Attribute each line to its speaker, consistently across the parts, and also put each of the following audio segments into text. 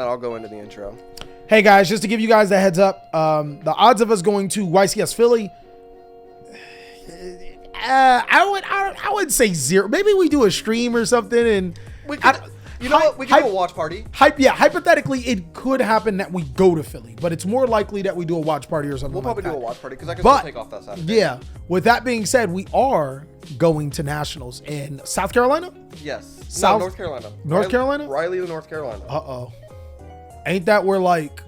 Speaker 1: I'll go into the intro.
Speaker 2: Hey guys, just to give you guys the heads up, the odds of us going to YCS Philly, I would say zero. Maybe we do a stream or something, and
Speaker 1: We could, you know what? We can do a watch party.
Speaker 2: Hypothetically, it could happen that we go to Philly, but it's more likely that we do a watch party or something.
Speaker 1: We'll probably
Speaker 2: like
Speaker 1: do
Speaker 2: that.
Speaker 1: a watch party because I can still take off that Saturday.
Speaker 2: Yeah. With that being said, we are going to nationals in South Carolina.
Speaker 1: Yes.
Speaker 2: South
Speaker 1: North Carolina.
Speaker 2: North Carolina.
Speaker 1: Riley, North Carolina.
Speaker 2: Ain't that where like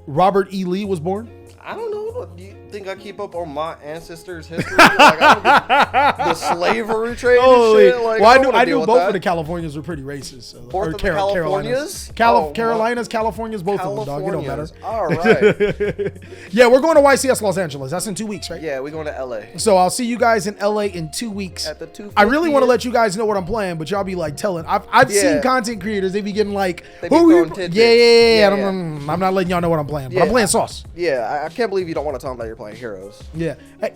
Speaker 2: Robert E. Lee was born?
Speaker 1: I don't know. Do you think I keep up on my ancestors' history? Like, the slavery trade and shit? Like,
Speaker 2: well, I knew both of the Californias were pretty racist. So,
Speaker 1: Both of the Californias?
Speaker 2: Carolinas, Californias, both of them, dog. It don't matter.
Speaker 1: All right.
Speaker 2: Yeah, we're going to YCS Los Angeles. That's in 2 weeks, right?
Speaker 1: Yeah, we're going to LA.
Speaker 2: So I'll see you guys in LA in 2 weeks.
Speaker 1: At the 250.
Speaker 2: I really want to let you guys know what I'm playing, but y'all be like telling. I've seen content creators, they be getting like, yeah. I'm not letting y'all know what I'm playing, but I'm playing Sauce.
Speaker 1: Yeah, I can't believe you don't want to tell them that you're playing Heroes.
Speaker 2: Yeah. Hey.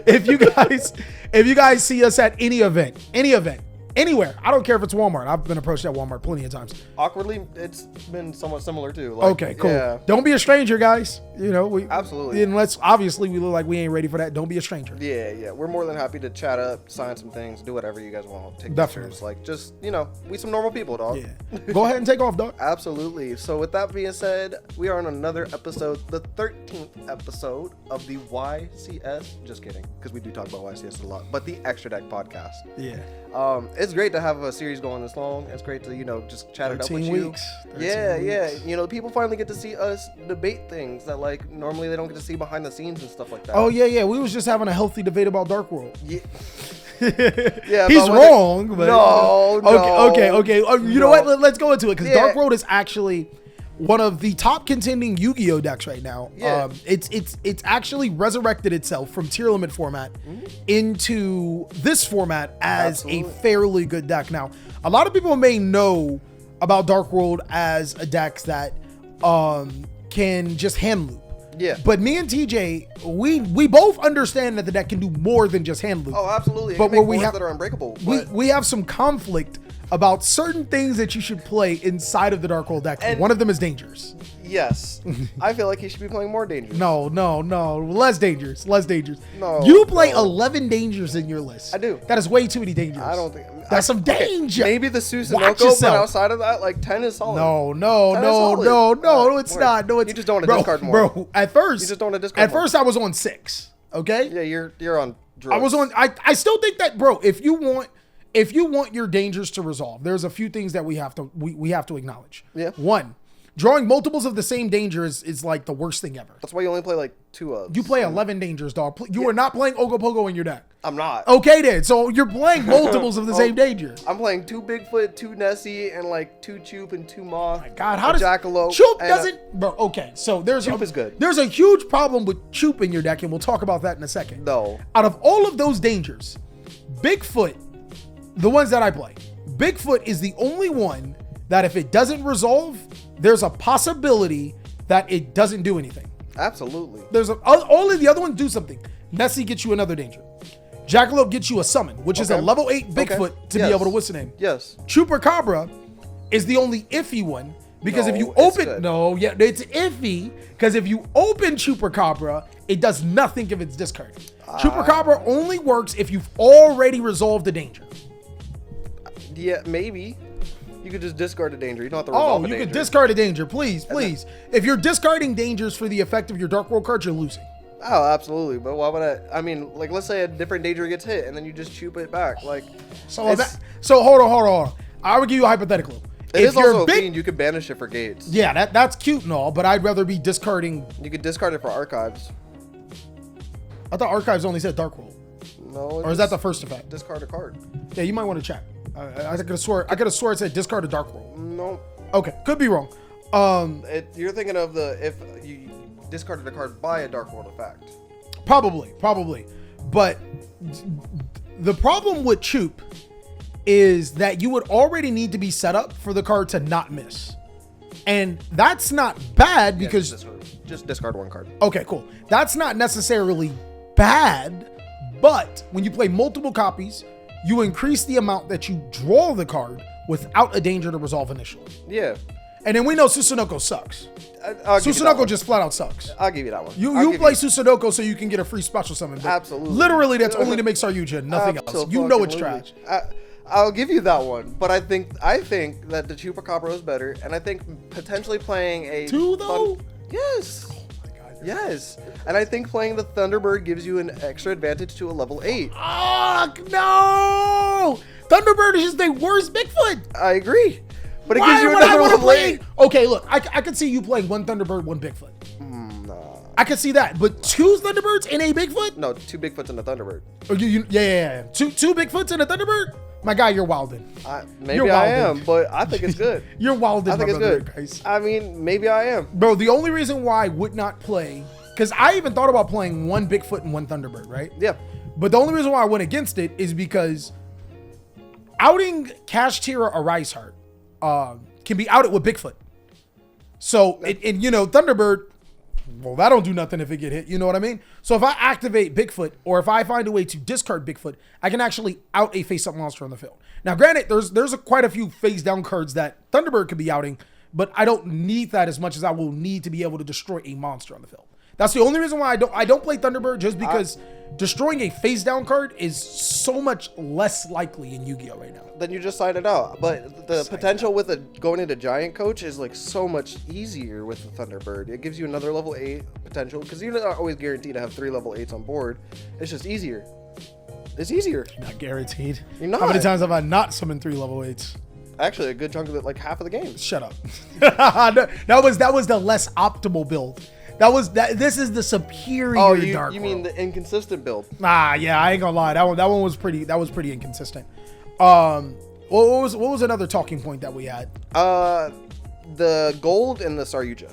Speaker 2: If you guys see us at any event, anywhere, I don't care if it's Walmart. I've been approached at Walmart plenty of times.
Speaker 1: Awkwardly, it's been somewhat similar too. Like,
Speaker 2: okay, cool.
Speaker 1: Yeah.
Speaker 2: Don't be a stranger, guys. You know, we
Speaker 1: absolutely.
Speaker 2: Unless obviously we look like we ain't ready for that. Don't be a stranger.
Speaker 1: Yeah. We're more than happy to chat up, sign some things, do whatever you guys want. Take
Speaker 2: definitely.
Speaker 1: pictures. Like, just, we some normal people, dog.
Speaker 2: Yeah. Go ahead and take off, dog.
Speaker 1: Absolutely. So with that being said, we are on another episode, the 13th episode of the YCS. Just kidding, because we do talk about YCS a lot, but the Extra Deck podcast.
Speaker 2: Yeah.
Speaker 1: It's great to have a series going this long. It's great to, just chat it up with you.
Speaker 2: Weeks.
Speaker 1: Yeah. People finally get to see us debate things that like normally they don't get to see behind the scenes and stuff like that.
Speaker 2: Oh yeah. We was just having a healthy debate about Dark World.
Speaker 1: Yeah.
Speaker 2: Yeah, he's wrong. But
Speaker 1: no.
Speaker 2: Okay. You know what? Let's go into it because Dark World is actually one of the top contending Yu-Gi-Oh decks right now.
Speaker 1: Yeah.
Speaker 2: It's actually resurrected itself from tier limit format into this format as a fairly good deck. Now, a lot of people may know about Dark World as a deck that can just hand loop.
Speaker 1: Yeah.
Speaker 2: But me and TJ, we both understand that the deck can do more than just hand loop.
Speaker 1: Oh, absolutely.
Speaker 2: But where we have
Speaker 1: that are unbreakable.
Speaker 2: We have some conflict about certain things that you should play inside of the Dark World deck. And one of them is Dangers.
Speaker 1: Yes. I feel like he should be playing more Dangers.
Speaker 2: No. Less Dangers.
Speaker 1: No.
Speaker 2: You play 11 Dangers in your list.
Speaker 1: I do.
Speaker 2: That is way too many Dangers.
Speaker 1: I don't think.
Speaker 2: That's some danger.
Speaker 1: Maybe the Susanoko, but outside of that, like 10 is solid.
Speaker 2: No, it's not. No, it's
Speaker 1: you just don't want to discard more.
Speaker 2: Bro, at first,
Speaker 1: you just don't want to discard more.
Speaker 2: First I was on 6. Okay?
Speaker 1: Yeah, you're on drugs.
Speaker 2: I was on I still think that, bro, if you want your dangers to resolve, there's a few things that we have to acknowledge.
Speaker 1: Yeah.
Speaker 2: One, drawing multiples of the same danger is like the worst thing ever.
Speaker 1: That's why you only play like 2 of.
Speaker 2: You play 11 dangers, dog. You are not playing Ogopogo in your deck.
Speaker 1: I'm not.
Speaker 2: Okay then. So you're playing multiples of the same danger.
Speaker 1: I'm playing 2 Bigfoot, 2 Nessie, and like 2 Choop and 2 Moth.
Speaker 2: My God, how does
Speaker 1: Jackalope?
Speaker 2: Choop doesn't, bro? Okay, so
Speaker 1: Choop is good.
Speaker 2: There's a huge problem with Choop in your deck, and we'll talk about that in a second.
Speaker 1: No.
Speaker 2: Out of all of those dangers, Bigfoot, the ones that I play, Bigfoot is the only one that if it doesn't resolve, there's a possibility that it doesn't do anything.
Speaker 1: Absolutely.
Speaker 2: All of the other ones do something. Nessie gets you another danger. Jackalope gets you a summon, which is a level 8 Bigfoot to be able to withstand him.
Speaker 1: Yes.
Speaker 2: Chupacabra is the only iffy one because if you open it's iffy because if you open Chupacabra, it does nothing if it's discarded. Chupacabra only works if you've already resolved the danger.
Speaker 1: Yeah, maybe. You could just discard a danger. You don't have to resolve a danger.
Speaker 2: You could discard a danger. Please. If you're discarding dangers for the effect of your Dark World card, you're losing.
Speaker 1: Oh, absolutely. But why would I mean, like, let's say a different danger gets hit and then you just Choop it back. Like,
Speaker 2: so hold on. I would give you a hypothetical.
Speaker 1: It is also a fiend. You could banish it for gates.
Speaker 2: Yeah, that's cute and all, but I'd rather be discarding.
Speaker 1: You could discard it for archives.
Speaker 2: I thought archives only said Dark World.
Speaker 1: No.
Speaker 2: Or is that the first effect?
Speaker 1: Discard a card.
Speaker 2: Yeah, you might want to check. I could have swore it said discard a Dark World.
Speaker 1: No.
Speaker 2: Okay, could be wrong.
Speaker 1: You're thinking of if you discarded a card by a Dark World effect.
Speaker 2: Probably. But the problem with Choop is that you would already need to be set up for the card to not miss. And that's not bad because...
Speaker 1: just discard 1 card.
Speaker 2: Okay, cool. That's not necessarily bad, but when you play multiple copies, you increase the amount that you draw the card without a danger to resolve initially.
Speaker 1: Yeah.
Speaker 2: And then we know Susanoko sucks.
Speaker 1: I'll give you that
Speaker 2: Susanoko
Speaker 1: one.
Speaker 2: just flat out sucks.
Speaker 1: I'll give you that one.
Speaker 2: You play Susanoko so you can get a free special summon. But
Speaker 1: Absolutely.
Speaker 2: Literally, that's only to make Saryuja, nothing else. You know it's trash.
Speaker 1: I'll give you that one, but I think that the Chupacabra is better, and I think potentially playing a
Speaker 2: 2 though.
Speaker 1: Yes.
Speaker 2: Oh my God.
Speaker 1: Yes, and I think playing the Thunderbird gives you an extra advantage to a level 8.
Speaker 2: No! Thunderbird is just the worst Bigfoot.
Speaker 1: I agree, but it
Speaker 2: Why
Speaker 1: gives you
Speaker 2: would I
Speaker 1: another
Speaker 2: want to
Speaker 1: level
Speaker 2: play?
Speaker 1: 8.
Speaker 2: Okay, look, I could see you playing 1 Thunderbird, 1 Bigfoot.
Speaker 1: No.
Speaker 2: I could see that, but 2 Thunderbirds and a Bigfoot?
Speaker 1: No, 2 Bigfoots and a Thunderbird.
Speaker 2: Oh, yeah. Two Bigfoots and a Thunderbird? My guy, you're wildin'.
Speaker 1: Maybe I am, but I think it's good.
Speaker 2: You're wildin',
Speaker 1: I think it's
Speaker 2: brother,
Speaker 1: good.
Speaker 2: guys.
Speaker 1: I mean, maybe I am.
Speaker 2: Bro, the only reason why I would not play, because I even thought about playing 1 Bigfoot and 1 Thunderbird, right?
Speaker 1: Yeah.
Speaker 2: But the only reason why I went against it is because outing Cash Tier or Rise Heart can be outed with Bigfoot. So, and you know, Thunderbird, well, that don't do nothing if it get hit. You know what I mean? So if I activate Bigfoot, or if I find a way to discard Bigfoot, I can actually out a face-up monster on the field. Now, granted, there's quite a few face-down cards that Thunderbird could be outing, but I don't need that as much as I will need to be able to destroy a monster on the field. That's the only reason why I don't play Thunderbird, just because destroying a face-down card is so much less likely in Yu-Gi-Oh right now.
Speaker 1: Then you just sign it out. But the potential with going into Giant Coach is like so much easier with the Thunderbird. It gives you another level 8 potential, because you're not always guaranteed to have 3 level 8s on board. It's just easier. It's easier.
Speaker 2: Not guaranteed.
Speaker 1: You're not.
Speaker 2: How many times have I not summoned 3 level 8s?
Speaker 1: Actually, a good chunk of it, like half of the game.
Speaker 2: Shut up. that was the less optimal build. This is the superior Dark
Speaker 1: you mean
Speaker 2: World.
Speaker 1: the inconsistent build?
Speaker 2: Yeah, I ain't gonna lie. That one was pretty inconsistent. What was another talking point that we had?
Speaker 1: The gold and the Saryuja.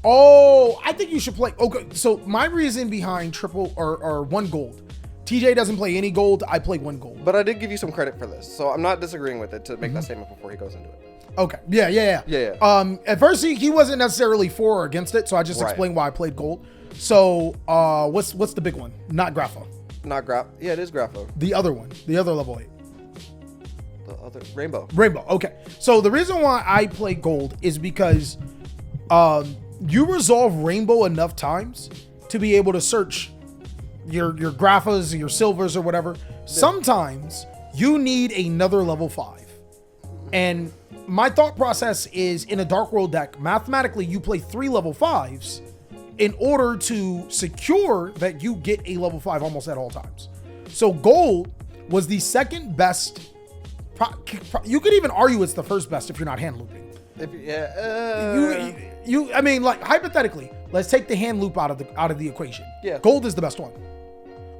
Speaker 2: Oh, I think you should play. Okay, so my reason behind triple or 1 gold. TJ doesn't play any gold. I play 1 gold.
Speaker 1: But I did give you some credit for this, so I'm not disagreeing with it to make that statement before he goes into it.
Speaker 2: Okay. Yeah. At first he wasn't necessarily for or against it, so I just explained why I played gold. So what's the big one? Not Grapho.
Speaker 1: Not Graph. Yeah, it is Grapho.
Speaker 2: The other one. The other level 8.
Speaker 1: The other Rainbow.
Speaker 2: Okay. So the reason why I play gold is because you resolve Rainbow enough times to be able to search your Graphas, your Silvers, or whatever. Sometimes you need another level 5. And my thought process is, in a Dark World deck, mathematically you play 3 level 5s in order to secure that you get a level 5 almost at all times. So gold was the second best. You could even argue it's the first best if you're not hand looping. I mean, like, hypothetically, let's take the hand loop out of the equation. Yeah. Gold is the best one.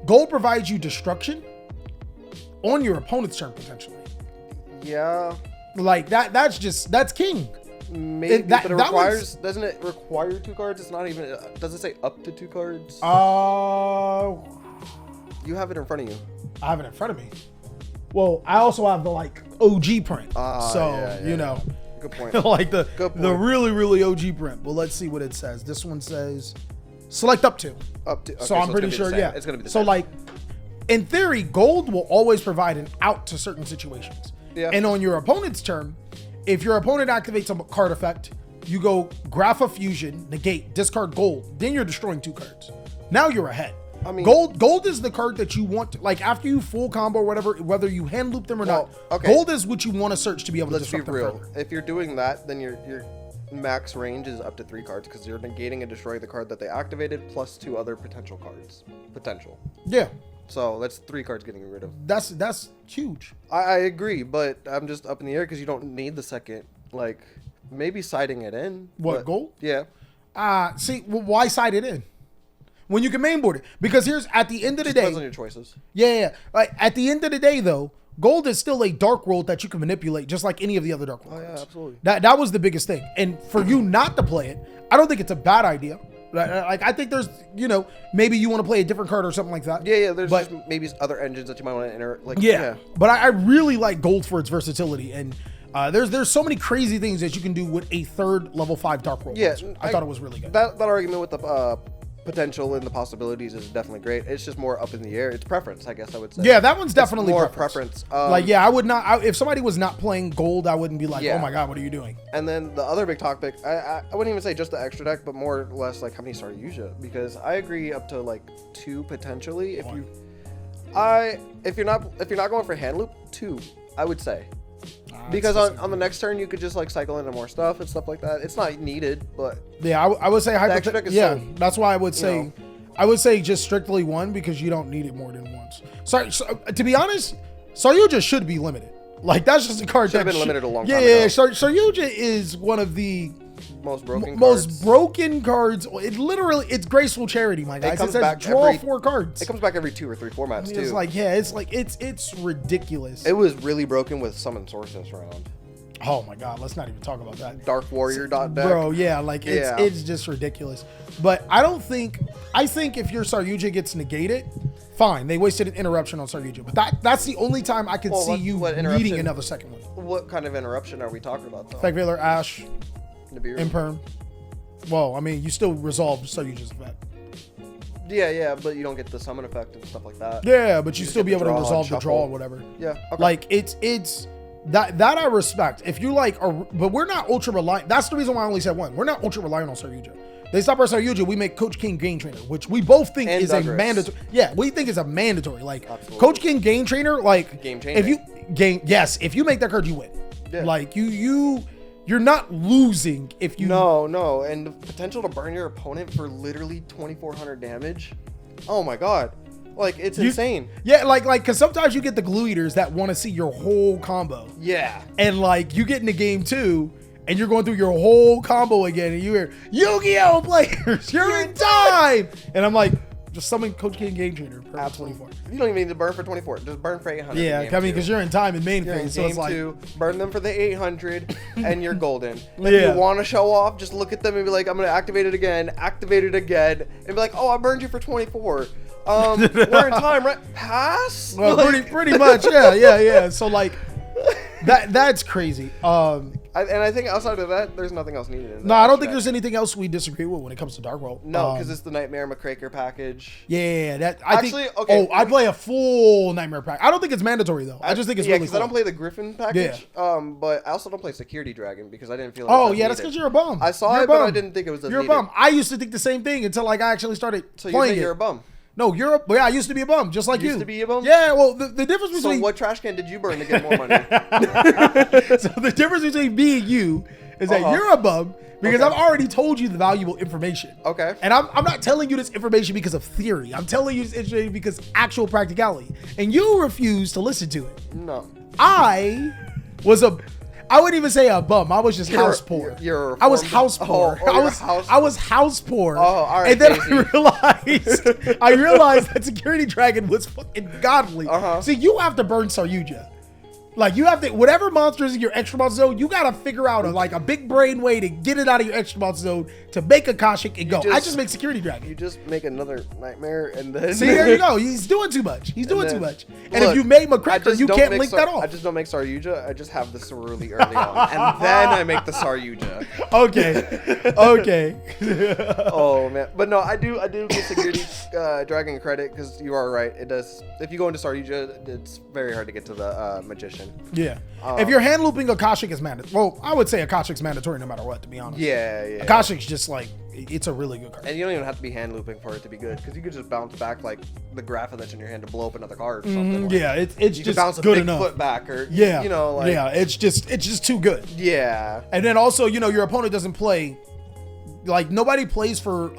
Speaker 2: Gold provides you destruction on your opponent's turn potentially.
Speaker 1: Yeah.
Speaker 2: Like that's king.
Speaker 1: Maybe, but it requires, doesn't it require 2 cards? It's not even, does it say up to 2 cards? You have it in front of you.
Speaker 2: I have it in front of me. Well, I also have the OG print. You know.
Speaker 1: Good point.
Speaker 2: Like the really, really OG print. Well, let's see what it says. This one says select up to.
Speaker 1: Okay,
Speaker 2: so I'm pretty sure, yeah.
Speaker 1: It's going to be the same.
Speaker 2: So like, in theory, gold will always provide an out to certain situations. Yeah. And on your opponent's turn, if your opponent activates a card effect, you go Grapha Fusion, negate, discard gold, then you're destroying 2 cards. Now you're ahead. I mean, gold is the card that you want to, like, after you full combo or whatever, whether you hand loop them or not. Okay. Gold is what you want to search to be able to disrupt them further.
Speaker 1: If you're doing that, then your max range is up to 3 cards, because you're negating and destroying the card that they activated plus 2 other potential cards.
Speaker 2: Yeah.
Speaker 1: So that's 3 cards getting rid of.
Speaker 2: That's huge.
Speaker 1: I agree, but I'm just up in the air because you don't need the second. Like, maybe siding it in.
Speaker 2: What, gold?
Speaker 1: Yeah.
Speaker 2: See, well, why side it in when you can mainboard it? Because here's, at the end of the day,
Speaker 1: depends on your choices.
Speaker 2: Yeah. Like, at the end of the day, though, gold is still a Dark World that you can manipulate just like any of the other Dark World cards.
Speaker 1: Yeah, absolutely.
Speaker 2: That was the biggest thing. And for you not to play it, I don't think it's a bad idea. Like, I think there's, maybe you want to play a different card or something like that.
Speaker 1: Yeah, there's just maybe other engines that you might want to enter. Like,
Speaker 2: yeah. But I really like gold for its versatility, and there's so many crazy things that you can do with a 3rd level 5 Dark World.
Speaker 1: Yeah,
Speaker 2: I thought it was really good.
Speaker 1: That argument with the potential and the possibilities is definitely great. It's just more up in the air. It's preference, I guess I would say.
Speaker 2: Yeah, that one's definitely
Speaker 1: more
Speaker 2: preference.
Speaker 1: preference.
Speaker 2: I would not. If somebody was not playing gold, I wouldn't be like,
Speaker 1: Yeah.
Speaker 2: oh my god, what are you doing?
Speaker 1: And then the other big topic, I wouldn't even say just the extra deck, but more or less like how many Saryuja, because I agree up to like 2 potentially. If you're not going for hand loop, 2, I would say. Because on the next turn you could just like cycle into more stuff and stuff like that. It's not needed, but
Speaker 2: yeah, I would say
Speaker 1: extra deck is
Speaker 2: yeah,
Speaker 1: so,
Speaker 2: that's why I would say,
Speaker 1: know.
Speaker 2: I would say just strictly 1 because you don't need it more than once. So to be honest, Saryuja should be limited. Like that's just a card
Speaker 1: Should have
Speaker 2: that
Speaker 1: been limited a long
Speaker 2: yeah,
Speaker 1: time
Speaker 2: yeah.
Speaker 1: ago.
Speaker 2: Saryuja is one of the
Speaker 1: most broken
Speaker 2: cards. It's graceful charity, my guys.
Speaker 1: It comes
Speaker 2: says
Speaker 1: back
Speaker 2: draw 4 cards.
Speaker 1: It comes back every 2 or 3 formats too.
Speaker 2: It's ridiculous.
Speaker 1: It was really broken with summon sources round.
Speaker 2: Oh my god, let's not even talk about that.
Speaker 1: Dark Warrior deck.
Speaker 2: Bro, yeah, like it's just ridiculous. But I think if your Saryuja gets negated, fine. They wasted an interruption on Saryuja. But that's the only time I could see you needing another second one.
Speaker 1: What kind of interruption are we talking about though?
Speaker 2: Effect Veiler, Ash,
Speaker 1: Nibiru.
Speaker 2: Imperm. Well, I mean, you still resolve Saryuja's effect.
Speaker 1: Yeah, but you don't get the summon effect and stuff like that.
Speaker 2: Yeah, but you still
Speaker 1: just
Speaker 2: be
Speaker 1: get
Speaker 2: able
Speaker 1: the
Speaker 2: to
Speaker 1: draw
Speaker 2: resolve
Speaker 1: and
Speaker 2: the draw
Speaker 1: shuffle.
Speaker 2: or whatever.
Speaker 1: Yeah. Okay.
Speaker 2: Like it's that I respect. If you like, but we're not ultra reliant. That's the reason why I only said 1. We're not ultra reliant on Saryuja. They stop our Saryuja, we make Coach King Game Trainer, which we both think
Speaker 1: And
Speaker 2: is
Speaker 1: Douglas.
Speaker 2: a mandatory. Yeah, we think is a mandatory. Like
Speaker 1: Absolutely.
Speaker 2: Coach King Game Trainer, like
Speaker 1: Game
Speaker 2: if you if you make that card, you win.
Speaker 1: Yeah.
Speaker 2: Like you're not losing if you
Speaker 1: No, and the potential to burn your opponent for literally 2,400 damage. Oh my god. Like it's insane.
Speaker 2: Yeah, like because sometimes you get the glue eaters that want to see your whole combo.
Speaker 1: Yeah.
Speaker 2: And like you get into game 2 and you're going through your whole combo again and you hear Yu-Gi-Oh players, you're in time. And I'm like, just summon Coach King Game Trainer for 24.
Speaker 1: You don't even need to burn for 24. Just burn for 800.
Speaker 2: Yeah, I mean, because you're in time in main
Speaker 1: You're in
Speaker 2: phase, so
Speaker 1: game
Speaker 2: it's like
Speaker 1: 2, burn them for the 800, and you're golden. If
Speaker 2: Yeah.
Speaker 1: you want to show off, just look at them and be like, I'm going to activate it again, and be like, oh, I burned you for 24. We're in time, right? Pass?
Speaker 2: well,
Speaker 1: Like-
Speaker 2: pretty much, yeah. So like that's crazy.
Speaker 1: I think outside of that, there's nothing else needed. In
Speaker 2: No, I don't
Speaker 1: that
Speaker 2: think
Speaker 1: deck.
Speaker 2: there's anything else we disagree with when it comes to Dark World.
Speaker 1: No, because it's the Nightmare McCraker package.
Speaker 2: Yeah,
Speaker 1: Actually, okay.
Speaker 2: Oh, I play a full Nightmare pack. I don't think it's mandatory though. I just think it's really
Speaker 1: because
Speaker 2: cool.
Speaker 1: I don't play the Griffin package. But I also don't play Security Dragon because I didn't feel like
Speaker 2: Oh
Speaker 1: that
Speaker 2: yeah, that's
Speaker 1: needed.
Speaker 2: because you're a bum.
Speaker 1: I saw
Speaker 2: You're
Speaker 1: it,
Speaker 2: a
Speaker 1: but
Speaker 2: bum.
Speaker 1: I didn't think it was as
Speaker 2: You're a
Speaker 1: needed.
Speaker 2: bum. I used to think the same thing until like I actually started
Speaker 1: So you
Speaker 2: playing
Speaker 1: think
Speaker 2: it.
Speaker 1: you're a bum.
Speaker 2: No, I used to be a bum, just like you.
Speaker 1: Used to be a bum?
Speaker 2: Yeah, well, the difference
Speaker 1: So
Speaker 2: between
Speaker 1: what trash can did you burn to get more money?
Speaker 2: so the difference between me and you is that
Speaker 1: Uh-huh.
Speaker 2: you're a bum because
Speaker 1: Okay.
Speaker 2: I've already told you the valuable information.
Speaker 1: Okay.
Speaker 2: And I'm not telling you this information because of theory. I'm telling you this information because actual practicality. And you refuse to listen to it.
Speaker 1: No.
Speaker 2: I wouldn't even say a bum. I was just house poor.
Speaker 1: you're
Speaker 2: I was
Speaker 1: reformed.
Speaker 2: house poor.
Speaker 1: Oh,
Speaker 2: I was house poor.
Speaker 1: Oh, all right,
Speaker 2: And then
Speaker 1: Casey.
Speaker 2: I realized that Security Dragon was fucking godly.
Speaker 1: Uh-huh.
Speaker 2: See, you have to burn Saryuja. Like you have to, whatever monster is in your extra monster zone, you gotta figure out a big brain way to get it out of your extra monster zone to make Akashic and go. I just make Security Dragon.
Speaker 1: You just make another Nightmare and then...
Speaker 2: See, there you go. He's doing too much. He's doing
Speaker 1: then-
Speaker 2: too much. And
Speaker 1: Look,
Speaker 2: if you made
Speaker 1: I
Speaker 2: McCracker,
Speaker 1: just
Speaker 2: you
Speaker 1: don't
Speaker 2: can't
Speaker 1: make
Speaker 2: link that off.
Speaker 1: I just don't make Saryuja. I just have the Ceruli early on. And then I make the Saryuja.
Speaker 2: Okay.
Speaker 1: Oh, man. But no, I do give Security Dragon credit because you are right. It does. If you go into Saryuja, it's very hard to get to the Magician.
Speaker 2: Yeah. If you're hand looping Akashic is mandatory. Well, I would say Akashic's mandatory no matter what, to be honest.
Speaker 1: Yeah.
Speaker 2: Akashic's just like, it's a really good card.
Speaker 1: And you don't even have to be hand looping for it to be good because you could just bounce back like the Grapha that's in your hand to blow up another card or something. Like,
Speaker 2: Yeah, it's
Speaker 1: you
Speaker 2: just
Speaker 1: could bounce a
Speaker 2: good
Speaker 1: big
Speaker 2: enough.
Speaker 1: foot back or,
Speaker 2: Yeah.
Speaker 1: you know, like...
Speaker 2: yeah, it's just too good.
Speaker 1: Yeah.
Speaker 2: And then also, your opponent doesn't play, like nobody plays for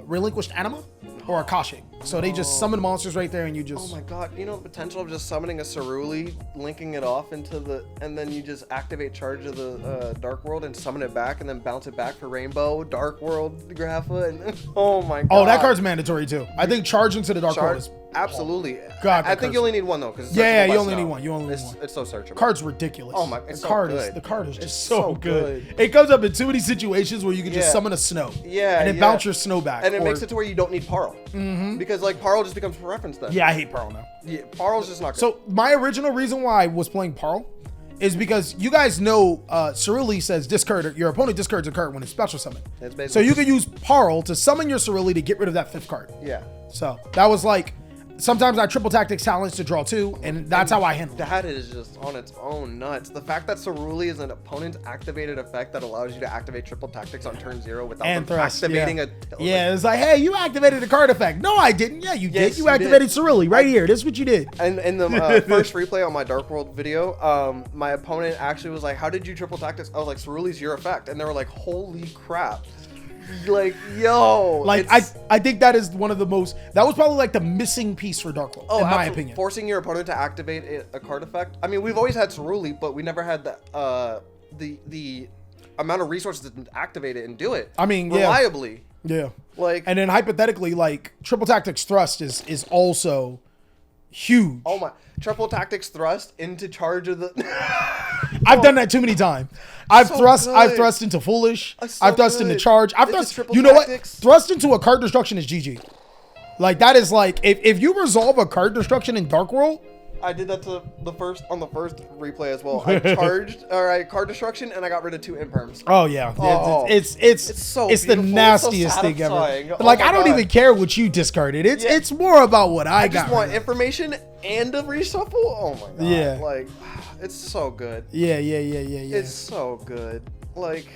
Speaker 2: Relinquished Anima or Akashic. So they just summon monsters right there and you just...
Speaker 1: Oh my god, you know the potential of just summoning a Ceruli, linking it off into the... And then you just activate Charge of the Dark World and summon it back and then bounce it back for Rainbow, Dark World, Grapha, and... Oh my god.
Speaker 2: Oh, that card's mandatory too. I think Charge into the Dark World is...
Speaker 1: Absolutely.
Speaker 2: God,
Speaker 1: I think you only need one though, because
Speaker 2: Yeah, you only need one. You only need one.
Speaker 1: It's so searchable.
Speaker 2: Card's ridiculous.
Speaker 1: Oh my- it's
Speaker 2: the
Speaker 1: so
Speaker 2: card
Speaker 1: good.
Speaker 2: The card is just
Speaker 1: It's
Speaker 2: so
Speaker 1: so
Speaker 2: good.
Speaker 1: good.
Speaker 2: It comes up in too many situations where you can just
Speaker 1: Yeah.
Speaker 2: summon a snow.
Speaker 1: Yeah,
Speaker 2: And then
Speaker 1: yeah.
Speaker 2: bounce your snow back.
Speaker 1: And it makes it to where you don't need Parl. Mm-hmm. Because like Parl just becomes for reference then.
Speaker 2: Yeah, I hate Pearl now.
Speaker 1: Yeah, Parl's just not good.
Speaker 2: So my original reason why I was playing Pearl is because you guys know Cerulean says discard, your opponent discards a card when it's special summon. So you can use Parl to summon your Cerulean to get rid of that 5th card.
Speaker 1: Yeah.
Speaker 2: So that was like, sometimes I triple tactics challenge to draw 2, and that's how I handle it.
Speaker 1: That is just on its own nuts. The fact that Cerulean is an opponent's activated effect that allows you to activate triple tactics on turn 0 without activating a...
Speaker 2: Yeah, it's like, hey, you activated a card effect. No, I didn't. Yeah, you did. You activated Cerulean right here. This is what you did.
Speaker 1: And in the first replay on my Dark World video, my opponent actually was like, how did you triple tactics? I was like, Cerulean's your effect. And they were like, holy crap. Like, yo,
Speaker 2: like I think that is one of the most, that was probably like the missing piece for Dark World, in my opinion.
Speaker 1: Forcing your opponent to activate a card effect. I mean, we've always had Cerulean, but we never had the amount of resources to activate it and do it.
Speaker 2: I mean,
Speaker 1: reliably.
Speaker 2: Yeah.
Speaker 1: Like,
Speaker 2: and then hypothetically, like triple tactics thrust is also huge.
Speaker 1: Oh my, triple tactics thrust into charge of the.
Speaker 2: I've done that too many times. I've thrust into foolish. I've thrust into charge. I've thrust. You know what? Thrust into a card destruction is GG. Like that is like if you resolve a card destruction in Dark World.
Speaker 1: I did that on the first replay as well. I charged card destruction and I got rid of 2 imperms.
Speaker 2: Oh yeah, it's the nastiest thing ever. But like I don't even care what you discarded. It's more about what I got.
Speaker 1: I just want information and a reshuffle. Oh my god.
Speaker 2: Yeah.
Speaker 1: Like it's so good.
Speaker 2: Yeah.
Speaker 1: It's so good. Like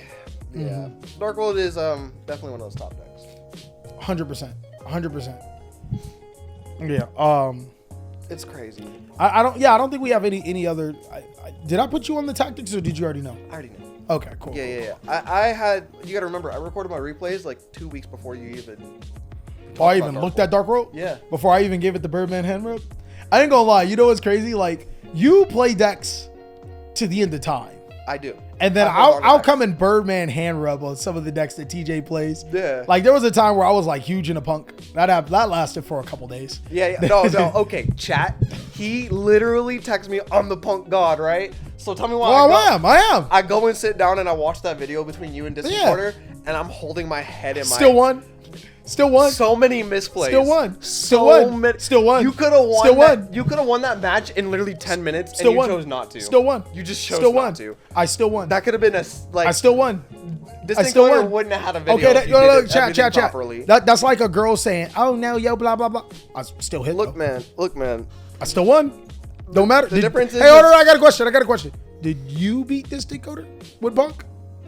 Speaker 1: yeah. Dark World is definitely one of those top decks.
Speaker 2: 100%. Yeah.
Speaker 1: It's crazy.
Speaker 2: I don't think we have any other. Did I put you on the tactics or did you already know?
Speaker 1: I already know.
Speaker 2: Okay, cool.
Speaker 1: Yeah. I had, you got to remember, I recorded my replays like 2 weeks before you even.
Speaker 2: Before I even looked at Dark World?
Speaker 1: Yeah.
Speaker 2: Before I even gave it the Birdman hand rub? I ain't gonna lie. You know what's crazy? Like you play decks to the end of time.
Speaker 1: I do.
Speaker 2: And then I'll come and Birdman hand rub on some of the decks that TJ plays.
Speaker 1: Yeah.
Speaker 2: Like there was a time where I was like huge in a punk. That lasted for a couple days.
Speaker 1: Yeah. No. Okay. Chat. He literally texted me, I'm the punk god, right? So tell me why.
Speaker 2: Well, I am.
Speaker 1: I go and sit down and I watch that video between you and Disney Porter, and I'm holding my head in my.
Speaker 2: Still won.
Speaker 1: So many misplays.
Speaker 2: Still won.
Speaker 1: You could have won. You could have won that match in literally 10 minutes, and you chose not to.
Speaker 2: Still won.
Speaker 1: You just chose not to.
Speaker 2: I still won.
Speaker 1: That could have been a like.
Speaker 2: I still won.
Speaker 1: Disney Porter wouldn't have had a video.
Speaker 2: Okay, look, chat. That's like a girl saying, "Oh no, yo, blah blah blah." I still hit.
Speaker 1: Look, man.
Speaker 2: I still won. Don't matter.
Speaker 1: The difference is.
Speaker 2: Hey, hold on. I got a question. Did you beat this decoder with Punk?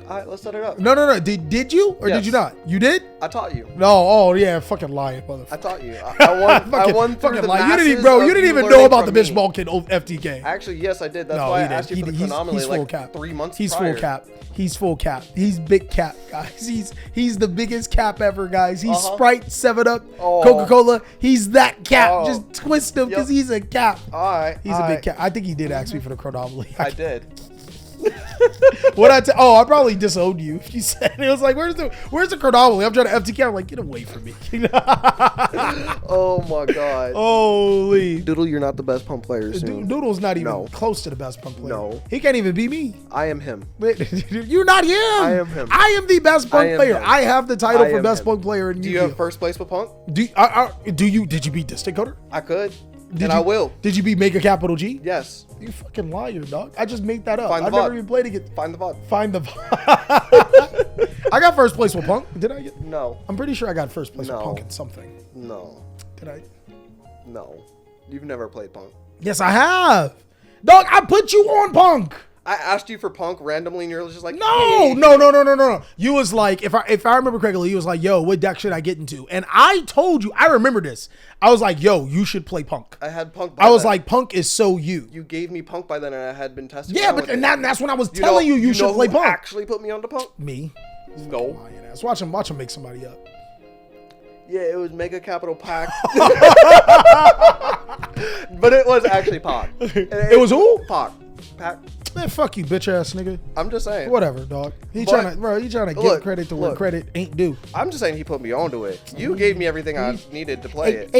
Speaker 1: All right, let's set it up.
Speaker 2: No. Did you or did you not? You did?
Speaker 1: I taught you.
Speaker 2: No. Oh yeah, fucking lying, motherfucker.
Speaker 1: I taught you. I won through the masses.
Speaker 2: You didn't even know about the bitch bulk in FTK.
Speaker 1: Actually, yes, I did. That's why I asked you for the anomaly like 3 months
Speaker 2: He's
Speaker 1: prior.
Speaker 2: full cap. He's full cap. He's big cap, guys. He's the biggest cap ever, guys. He's Sprite, 7-Up, Coca-Cola. He's that cap. Just twist him because he's a cap.
Speaker 1: All right.
Speaker 2: He's a big cap. I think he did ask me for the chronomaly.
Speaker 1: I did.
Speaker 2: I probably disowned you if you said it. Was like, where's the chronomaly? I'm trying to FTK. I'm like, get away from me.
Speaker 1: Oh my god.
Speaker 2: Holy
Speaker 1: Doodle, you're not the best pump player soon.
Speaker 2: Doodle's not even close to the best pump player.
Speaker 1: No.
Speaker 2: He can't even beat me.
Speaker 1: I am him.
Speaker 2: You're not him.
Speaker 1: I am him.
Speaker 2: I am the best punk player.
Speaker 1: Him.
Speaker 2: I have the title for best punk player in
Speaker 1: Do you have first place with Punk?
Speaker 2: Did you beat Distant Coder?
Speaker 1: I could. I will.
Speaker 2: Did you beat Mega Capital G?
Speaker 1: Yes.
Speaker 2: You fucking liar, dog. I just made that up.
Speaker 1: I've
Speaker 2: never even played against.
Speaker 1: Find the VOD.
Speaker 2: I got first place with Punk. Did I get?
Speaker 1: No.
Speaker 2: I'm pretty sure I got first place with Punk in something.
Speaker 1: No.
Speaker 2: Did I?
Speaker 1: No. You've never played Punk.
Speaker 2: Yes, I have. Dog, I put you on Punk.
Speaker 1: I asked you for Punk randomly, and you're just like,
Speaker 2: no. You was like, if I remember correctly, you was like, yo, what deck should I get into? And I told you, I remember this. I was like, yo, you should play Punk.
Speaker 1: I had Punk.
Speaker 2: I was like, Punk is so you.
Speaker 1: You gave me Punk by then, and I had been testing.
Speaker 2: Yeah, but that's when I was telling you should play Punk.
Speaker 1: Actually, put me onto Punk.
Speaker 2: Me.
Speaker 1: No.
Speaker 2: Watch him make somebody up.
Speaker 1: Yeah, it was Mega Capital Pack. But it was actually Pac.
Speaker 2: It was who?
Speaker 1: Pac.
Speaker 2: Man, fuck you, bitch ass nigga.
Speaker 1: I'm just saying.
Speaker 2: Whatever, dog. He trying to give credit to where credit ain't due.
Speaker 1: I'm just saying he put me onto it. You gave me everything I needed to play it.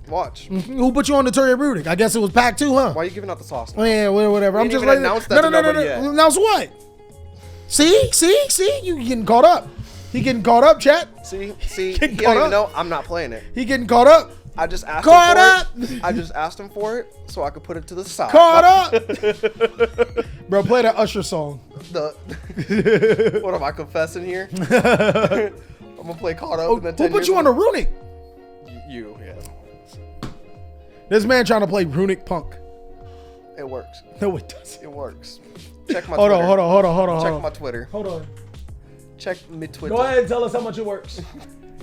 Speaker 1: Watch.
Speaker 2: Who put you on the Terry Rudick? I guess it was Pac 2, huh?
Speaker 1: Why are you giving out the sauce?
Speaker 2: Yeah, whatever. I'm just like, no. Announce what? See? You getting caught up. He getting caught up, chat.
Speaker 1: See, he don't even know I'm not playing it.
Speaker 2: He getting caught up.
Speaker 1: I just asked
Speaker 2: Caught
Speaker 1: him
Speaker 2: up.
Speaker 1: for it. I just asked him for it so I could put it to the side.
Speaker 2: Caught up. Bro, play that Usher song.
Speaker 1: What am I confessing here? I'm gonna play Caught Up.
Speaker 2: Oh,
Speaker 1: and then
Speaker 2: who
Speaker 1: 10
Speaker 2: put
Speaker 1: years
Speaker 2: you on a runic?
Speaker 1: You, yeah.
Speaker 2: This man trying to play runic punk.
Speaker 1: It works.
Speaker 2: No, it doesn't.
Speaker 1: It works. Check my
Speaker 2: Hold
Speaker 1: Twitter.
Speaker 2: on.
Speaker 1: Check my Twitter.
Speaker 2: Hold on.
Speaker 1: Check me Twitter.
Speaker 2: Go ahead and tell us how much it works.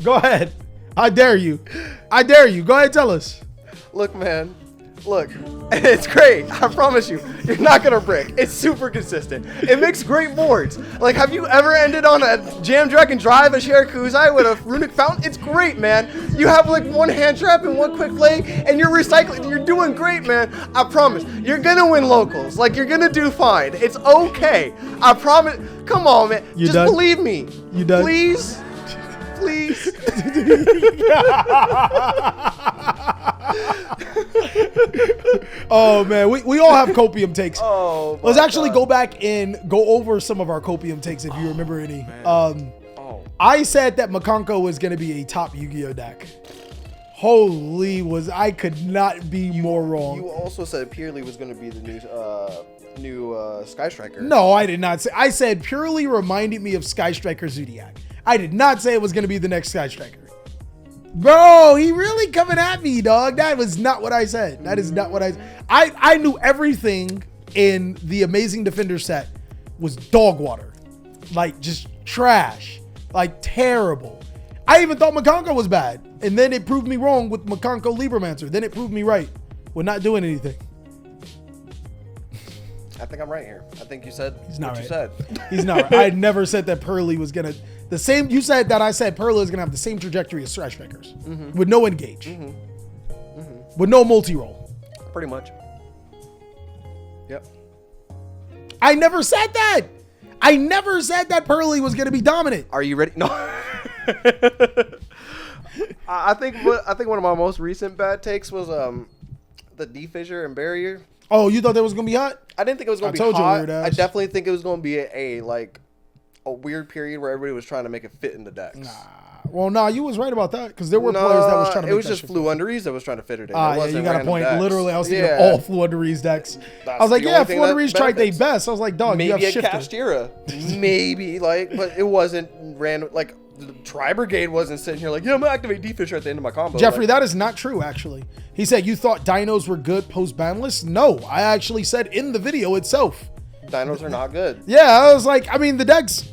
Speaker 2: Go ahead. I dare you. I dare you. Go ahead and tell us.
Speaker 1: Look, man. Look, it's great. I promise you. You're not gonna break. It's super consistent. It makes great boards. Like, have you ever ended on a Jam Dragon Drive, a Shirakuzai with a runic fountain? It's great, man. You have like one hand trap and one quick play, and you're recycling. You're doing great, man. I promise. You're gonna win locals. Like, you're gonna do fine. It's okay. I promise. Come on, man.
Speaker 2: You
Speaker 1: Just
Speaker 2: done?
Speaker 1: believe me.
Speaker 2: You done?
Speaker 1: Please. Please.
Speaker 2: Oh man, we all have copium takes.
Speaker 1: Oh,
Speaker 2: Let's
Speaker 1: my
Speaker 2: actually
Speaker 1: God.
Speaker 2: go back and go over some of our copium takes if you remember any.
Speaker 1: Oh.
Speaker 2: I said that Makonko was going to be a top Yu-Gi-Oh deck. Holy I could not be more wrong.
Speaker 1: You also said Purely was going to be the new Sky Striker.
Speaker 2: No, I did not say. I said purely reminded me of Sky Striker Zodiac. I did not say it was going to be the next Sky Striker. Bro, he really coming at me, dog. That was not what I said. That is not what I knew everything in the Amazing Defender set was dog water. Like, just trash. Like, terrible. I even thought Makonko was bad. And then it proved me wrong with Makonko Libromancer. Then it proved me right with not doing anything.
Speaker 1: I think I'm right here. I think you said
Speaker 2: He's not
Speaker 1: what
Speaker 2: right.
Speaker 1: you said.
Speaker 2: He's not. I never said that Pearly was gonna the same. You said that I said Pearly is gonna have the same trajectory as Sky Strikers with no engage, with no multi-roll.
Speaker 1: Pretty much. Yep.
Speaker 2: I never said that. I never said that Pearly was gonna be dominant.
Speaker 1: Are you ready? No. I think one of my most recent bad takes was the defissure and barrier.
Speaker 2: Oh, you thought that was gonna be hot?
Speaker 1: I didn't think it was going to be
Speaker 2: told you,
Speaker 1: hot.
Speaker 2: weird ass.
Speaker 1: I definitely think it was going to be a weird period where everybody was trying to make it fit in the decks.
Speaker 2: Well, nah, you was right about that because there were players that was trying to.
Speaker 1: It was just Flu Under Ease that was trying to fit it in.
Speaker 2: Yeah, you got a point.
Speaker 1: Decks.
Speaker 2: Literally, I was thinking of
Speaker 1: Yeah.
Speaker 2: all Flu Under Ease decks.
Speaker 1: That's
Speaker 2: I was like,
Speaker 1: the
Speaker 2: yeah,
Speaker 1: only thing
Speaker 2: Flu Under
Speaker 1: that
Speaker 2: Ease tried their
Speaker 1: benefits.
Speaker 2: best. I was like, dog, you
Speaker 1: Maybe
Speaker 2: have
Speaker 1: a
Speaker 2: shifter.
Speaker 1: Castira. Maybe, but it wasn't random. Like, the Tri Brigade wasn't sitting here like, yeah, I'm going to activate D-Fisher at the end of my combo.
Speaker 2: Jeffrey, that is not true, actually. He said, you thought dinos were good post-ban list? No, I actually said in the video itself.
Speaker 1: Dinos are not good.
Speaker 2: Yeah, I was like, I mean, the decks...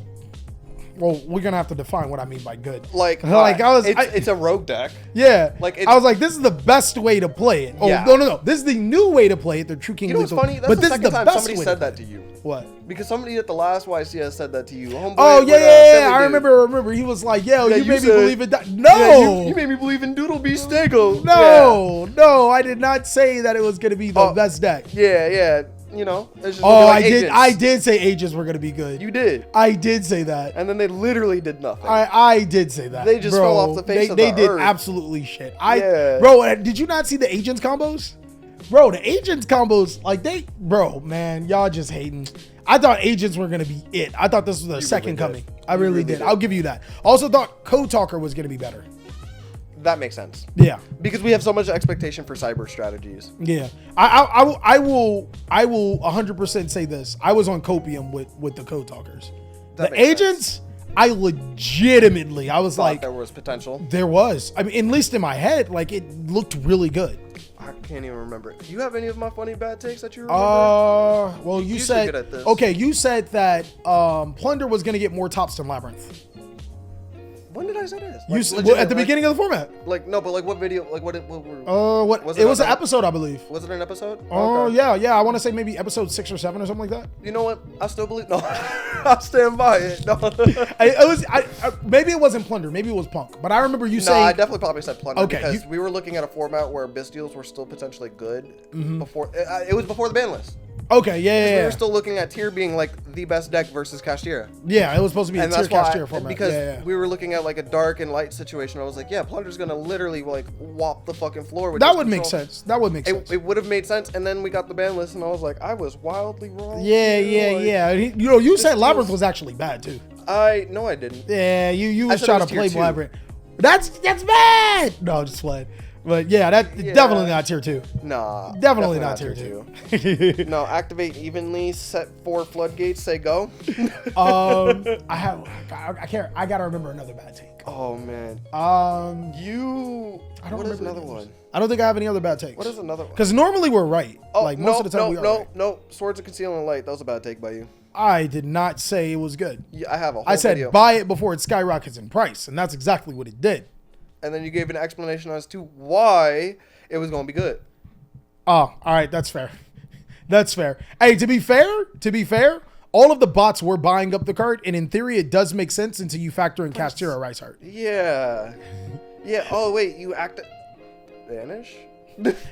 Speaker 2: Well, we're going to have to define what I mean by good.
Speaker 1: It's a rogue deck.
Speaker 2: Yeah.
Speaker 1: Like,
Speaker 2: I was like, this is the best way to play it. Oh,
Speaker 1: Yeah.
Speaker 2: no. This is the new way to play it. The True King
Speaker 1: You know what's
Speaker 2: Lethal.
Speaker 1: funny? That's
Speaker 2: But
Speaker 1: the
Speaker 2: this is
Speaker 1: second
Speaker 2: the
Speaker 1: time
Speaker 2: best
Speaker 1: somebody
Speaker 2: way
Speaker 1: said
Speaker 2: to
Speaker 1: that to you.
Speaker 2: What?
Speaker 1: Because somebody at the last YCS said that to you. Homeboy,
Speaker 2: Oh,
Speaker 1: when,
Speaker 2: yeah.
Speaker 1: Philly
Speaker 2: I
Speaker 1: did.
Speaker 2: remember. He was like, yo,
Speaker 1: Yeah,
Speaker 2: you
Speaker 1: you
Speaker 2: made me
Speaker 1: said-
Speaker 2: believe in that.
Speaker 1: Yeah,
Speaker 2: No.
Speaker 1: you made me believe in Doodle Beast Stego.
Speaker 2: No, I did not say that it was going to be the best deck.
Speaker 1: Yeah. You know, it's just
Speaker 2: Oh,
Speaker 1: like
Speaker 2: I
Speaker 1: agents.
Speaker 2: did say agents were going to be good.
Speaker 1: You did.
Speaker 2: I did say that.
Speaker 1: And then they literally did nothing.
Speaker 2: I did say that.
Speaker 1: They just
Speaker 2: Bro,
Speaker 1: fell off the face of
Speaker 2: they
Speaker 1: the
Speaker 2: did
Speaker 1: earth.
Speaker 2: absolutely shit.
Speaker 1: Yeah.
Speaker 2: Bro, did you not see the agents combos? Bro, the agents combos, like man, y'all just hating. I thought agents were gonna be it. I thought this was the second
Speaker 1: really did.
Speaker 2: coming. I really did. I'll give you that. Also thought Code Talker was gonna be better.
Speaker 1: That makes sense.
Speaker 2: Yeah.
Speaker 1: Because we have so much expectation for cyber strategies.
Speaker 2: Yeah. I will 100% say this. I was on Copium with the Code Talkers.
Speaker 1: That
Speaker 2: The
Speaker 1: makes
Speaker 2: agents, I legitimately, I was
Speaker 1: Thought
Speaker 2: like,
Speaker 1: there was potential.
Speaker 2: there was. I mean, at least in my head, like it looked really good.
Speaker 1: I can't even remember. Do you have any of my funny bad takes that you remember?
Speaker 2: Well, you
Speaker 1: usually
Speaker 2: said
Speaker 1: good at this.
Speaker 2: okay. You said that Plunder was gonna get more tops than Labyrinth.
Speaker 1: When did I say this?
Speaker 2: You
Speaker 1: Like,
Speaker 2: said,
Speaker 1: legit,
Speaker 2: at the
Speaker 1: like-
Speaker 2: beginning of the format.
Speaker 1: Like, no, but like what video? Like what were...
Speaker 2: What?
Speaker 1: Was
Speaker 2: It
Speaker 1: it
Speaker 2: was an
Speaker 1: on-
Speaker 2: episode, I believe.
Speaker 1: Was it an episode?
Speaker 2: Oh
Speaker 1: Okay.
Speaker 2: yeah. I want to say maybe episode 6 or 7 or something like that.
Speaker 1: You know what? I still believe... No. I stand by it. No.
Speaker 2: Maybe it wasn't Plunder. Maybe it was Punk. But I remember you
Speaker 1: No,
Speaker 2: saying.
Speaker 1: I definitely probably said Plunder
Speaker 2: Okay,
Speaker 1: because
Speaker 2: you-
Speaker 1: we were looking at a format where Bystials were still potentially good before... It was before the ban list.
Speaker 2: Okay,
Speaker 1: We
Speaker 2: yeah.
Speaker 1: were still looking at Tier being like the best deck versus Kashtira.
Speaker 2: Yeah, it was supposed to be a
Speaker 1: And
Speaker 2: tier
Speaker 1: that's why,
Speaker 2: Cashier format.
Speaker 1: because
Speaker 2: yeah.
Speaker 1: we were looking at like a dark and light situation. I was like, yeah, Plunder's gonna literally like whop the fucking floor with
Speaker 2: That
Speaker 1: this
Speaker 2: would make
Speaker 1: control.
Speaker 2: sense. That would make sense.
Speaker 1: It would have made sense, and then we got the ban list, and I was like, I was wildly wrong.
Speaker 2: Yeah. You said
Speaker 1: feels-
Speaker 2: Labyrinth was actually bad too.
Speaker 1: I didn't.
Speaker 2: Yeah, you
Speaker 1: I
Speaker 2: was
Speaker 1: said
Speaker 2: trying
Speaker 1: it
Speaker 2: to
Speaker 1: was
Speaker 2: play
Speaker 1: tier 2.
Speaker 2: Labyrinth. That's bad. No, just playing. But yeah, definitely not tier 2.
Speaker 1: Nah.
Speaker 2: Definitely not tier 2.
Speaker 1: No, activate evenly, set 4 floodgates, say go.
Speaker 2: I gotta remember another bad take.
Speaker 1: Oh man.
Speaker 2: I don't
Speaker 1: what is
Speaker 2: remember
Speaker 1: another one?
Speaker 2: I don't think I have any other bad takes.
Speaker 1: What is another one?
Speaker 2: Because normally we're right.
Speaker 1: Oh,
Speaker 2: like most of the time we are right.
Speaker 1: No. Swords of Concealing Light. That was a bad take by you.
Speaker 2: I did not say it was good.
Speaker 1: Yeah, I have a whole
Speaker 2: I said
Speaker 1: video.
Speaker 2: buy it before it skyrockets in price, and that's exactly what it did.
Speaker 1: And then you gave an explanation as to why it was going to be good.
Speaker 2: Oh, all right, that's fair. That's fair. Hey, to be fair, all of the bots were buying up the card, and in theory, it does make sense until you factor in Castira Rice Heart.
Speaker 1: Yeah. Yeah. Oh wait, you banish?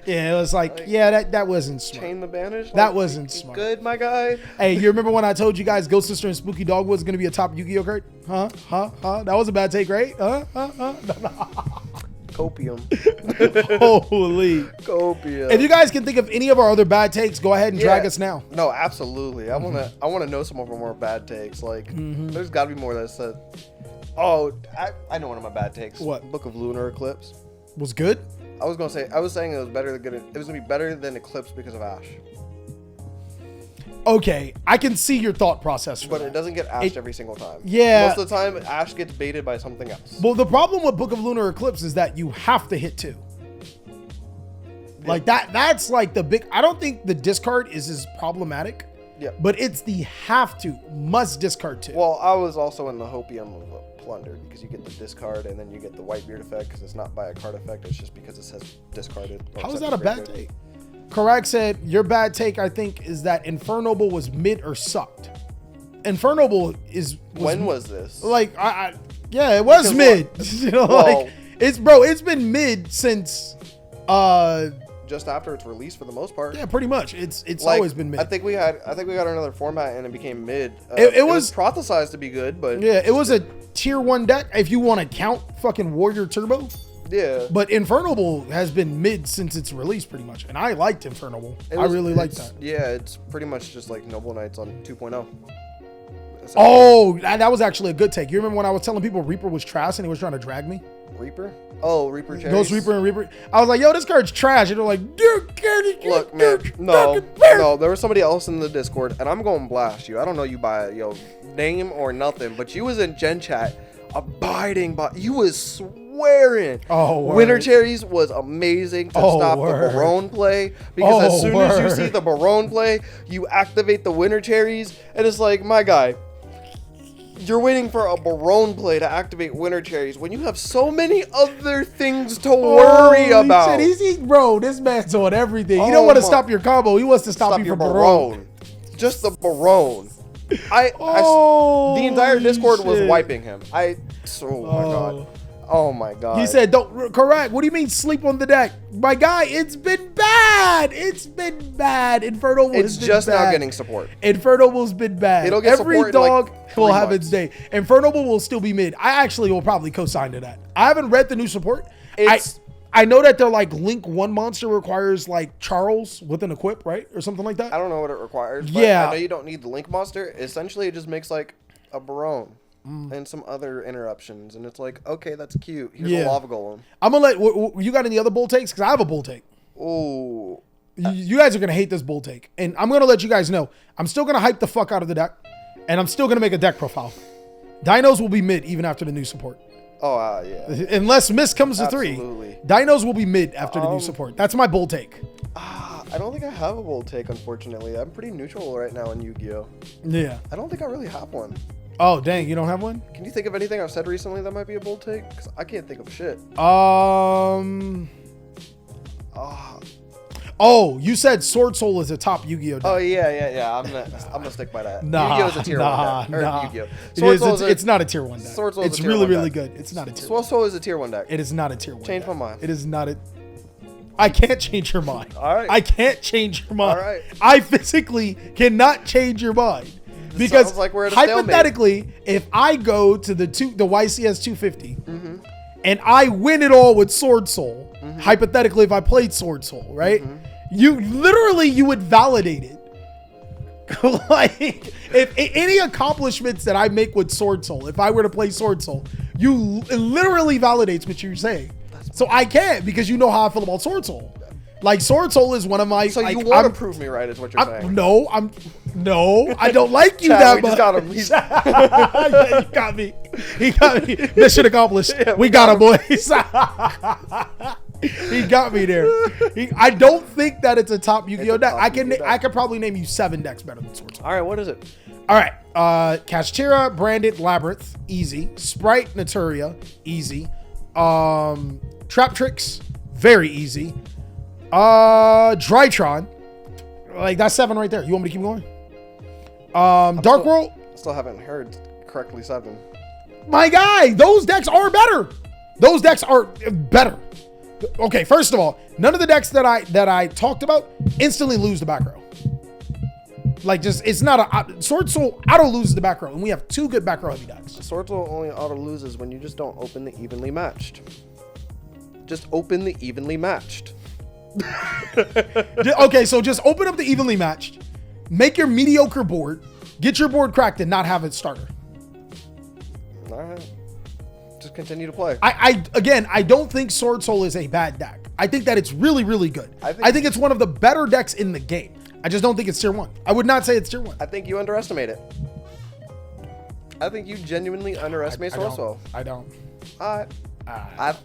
Speaker 2: Yeah, it was like, yeah, that wasn't smart.
Speaker 1: Chain the banish?
Speaker 2: That wasn't smart.
Speaker 1: Good, my guy.
Speaker 2: Hey, you remember when I told you guys Ghost Sister and Spooky Dog was going to be a top Yu-Gi-Oh card? Huh? That was a bad take, right?
Speaker 1: Copium.
Speaker 2: Holy.
Speaker 1: Copium.
Speaker 2: If you guys can think of any of our other bad takes, go ahead and drag us now.
Speaker 1: No, absolutely. I wanna know some of our more bad takes. Like, there's got to be more that said. Oh, I know one of my bad takes.
Speaker 2: What?
Speaker 1: Book of Lunar Eclipse.
Speaker 2: Was good?
Speaker 1: I was saying it was better than good. It was gonna be better than Eclipse because of Ash.
Speaker 2: Okay, I can see your thought process.
Speaker 1: But it doesn't get ashed every single time.
Speaker 2: Yeah.
Speaker 1: Most of the time, Ash gets baited by something else.
Speaker 2: Well, the problem with Book of Lunar Eclipse is that you have to hit 2. Like that's like the big. I don't think the discard is as problematic.
Speaker 1: Yeah.
Speaker 2: But it's the must discard 2.
Speaker 1: Well, I was also in the hopium of Plunder because you get the discard and then you get the Whitebeard effect because it's not by a card effect. It's just because it says discarded.
Speaker 2: How is that a bad take? Karak said, your bad take, I think, is that Infernoble was mid or sucked. Infernoble
Speaker 1: when was this?
Speaker 2: Like, yeah, it was mid. You know,
Speaker 1: well,
Speaker 2: like, it's been mid since,
Speaker 1: just after its release for the most part.
Speaker 2: Yeah, pretty much. It's
Speaker 1: like,
Speaker 2: always been mid.
Speaker 1: I think we got another format and it became mid.
Speaker 2: It was
Speaker 1: prophesized to be good, but
Speaker 2: yeah, it was a tier 1 deck if you want to count fucking Warrior Turbo.
Speaker 1: Yeah.
Speaker 2: But Infernable has been mid since its release pretty much. And I liked Infernable. I really liked that.
Speaker 1: Yeah, it's pretty much just like Noble Knights on 2.0.
Speaker 2: Oh, that was actually a good take. You remember when I was telling people Reaper was trash and he was trying to drag me?
Speaker 1: Reaper? Oh, Reaper Cherries.
Speaker 2: Ghost Reaper and Reaper. I was like, yo, this card's trash. And they're like,
Speaker 1: look, man, no, there was somebody else in the Discord, and I'm going to blast you. I don't know you by your name or nothing, but you was in Gen Chat abiding by, you was swearing.
Speaker 2: Oh,
Speaker 1: Winter Cherries was amazing to stop the Barone play, because as soon as you see the Barone play, you activate the Winter Cherries, and it's like, my guy, you're waiting for a Barone play to activate Winter Cherries when you have so many other things to worry about.
Speaker 2: Bro, this man's doing everything. He don't want to stop your combo. He wants to stop you from Barone.
Speaker 1: Just the Barone. The entire Discord was wiping him. Oh my god.
Speaker 2: He said, don't, correct. What do you mean sleep on the deck? My guy, it's been bad. It's been bad. Infernal
Speaker 1: It's just now getting support.
Speaker 2: Infernal's been bad.
Speaker 1: It'll get
Speaker 2: Every dog will have its day. Infernal will still be mid. I actually will probably co-sign to that. I haven't read the new support. I know that they're like Link 1 monster requires like Charles with an equip, right? Or something like that.
Speaker 1: I don't know what it requires, but
Speaker 2: yeah.
Speaker 1: I know you don't need the Link monster. Essentially, it just makes like a Barone. And some other interruptions, and it's like, okay, that's cute. Here's a lava golem.
Speaker 2: I'm gonna let you got any other bull takes, because I have a bull take.
Speaker 1: Oh,
Speaker 2: you guys are gonna hate this bull take, and I'm gonna let you guys know I'm still gonna hype the fuck out of the deck, and I'm still gonna make a deck profile. Dinos will be mid even after the new support.
Speaker 1: Oh yeah.
Speaker 2: Unless Mist comes to 3, Dinos will be mid after the new support. That's my bull take.
Speaker 1: I don't think I have a bull take, unfortunately. I'm pretty neutral right now in Yu-Gi-Oh.
Speaker 2: Yeah.
Speaker 1: I don't think I really have one.
Speaker 2: Oh, dang, you don't have one?
Speaker 1: Can you think of anything I've said recently that might be a bold take? Because I can't think of shit.
Speaker 2: Oh, you said Sword Soul is a top Yu-Gi-Oh deck.
Speaker 1: Oh, yeah. I'm gonna stick by that.
Speaker 2: Nah,
Speaker 1: Yu-Gi-Oh is a tier 1 deck. Or
Speaker 2: Yu-Gi-Oh. It's not a tier 1 deck.
Speaker 1: Sword Soul is
Speaker 2: it's
Speaker 1: a tier
Speaker 2: really,
Speaker 1: 1
Speaker 2: really
Speaker 1: deck.
Speaker 2: good. It's not a tier 1.
Speaker 1: Sword Soul is a tier 1 deck.
Speaker 2: It is not a tier 1
Speaker 1: Change
Speaker 2: deck.
Speaker 1: my mind.
Speaker 2: It is not a... I can't change your mind.
Speaker 1: All right.
Speaker 2: I can't change your mind.
Speaker 1: All right.
Speaker 2: I physically cannot change your mind. Because
Speaker 1: sounds like we're at a
Speaker 2: hypothetically, if I go to the YCS 250 and I win it all with Sword Soul, hypothetically, if I played Sword Soul, right? You would validate it. Like, if any accomplishments that I make with Sword Soul, if I were to play Sword Soul, it literally validates what you're saying. So I can't because you know how I feel about Sword Soul. Like Sword Soul is one of my.
Speaker 1: So
Speaker 2: like,
Speaker 1: you want to prove me right, is what you're saying?
Speaker 2: No, I don't like you
Speaker 1: Chad,
Speaker 2: that
Speaker 1: we
Speaker 2: much.
Speaker 1: just got him.
Speaker 2: Yeah, you got me. He got me. Mission accomplished.
Speaker 1: Yeah,
Speaker 2: we got him, boys. He got me there. I don't think that it's a top Yu-Gi-Oh deck. I could probably name you 7 decks better than Sword Soul.
Speaker 1: All right, what is it?
Speaker 2: All right, Kashtira, Branded, Labyrinth, easy. Sprite, Naturia, easy. Trap Tricks, very easy. Drytron, like that's 7 right there. You want me to keep going? Dark World.
Speaker 1: Still haven't heard correctly 7.
Speaker 2: My guy, those decks are better. Those decks are better. Okay, first of all, none of the decks that I talked about instantly lose the back row. Like, just it's not a Sword Soul auto loses the back row, and we have 2 good back row heavy decks.
Speaker 1: Sword Soul only auto loses when you just don't open the evenly matched. Just open the evenly matched.
Speaker 2: Okay, so just open up the evenly matched, make your mediocre board, get your board cracked, and not have a starter.
Speaker 1: All right. Just continue to play.
Speaker 2: I don't think Sword Soul is a bad deck. I think that it's really, really good. I think it's one of the better decks in the game. I just don't think it's tier 1. I would not say it's tier 1.
Speaker 1: I think you underestimate it. I think you genuinely underestimate Sword Soul.
Speaker 2: I don't.
Speaker 1: I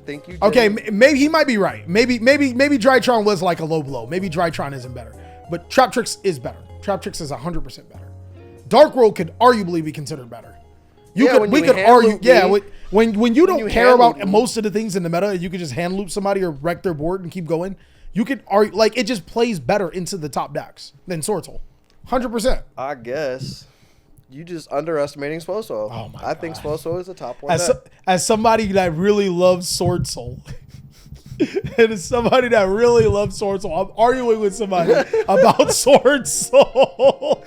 Speaker 1: think you.
Speaker 2: Okay, maybe he might be right. Maybe Drytron was like a low blow. Maybe Drytron isn't better, but Trap Tricks is better. Trap Tricks is 100% better. Dark World could arguably be considered better. We could argue. Yeah, when you don't care about most of the things in the meta, you could just hand loop somebody or wreck their board and keep going. You could argue like it just plays better into the top decks than Sword Soul. 100%.
Speaker 1: I guess. You just underestimating Swoso.
Speaker 2: Oh my
Speaker 1: I
Speaker 2: God.
Speaker 1: think Swoso is a top 1
Speaker 2: as somebody that really loves Sword Soul, and as somebody that really loves Sword Soul, I'm arguing with somebody about Sword Soul.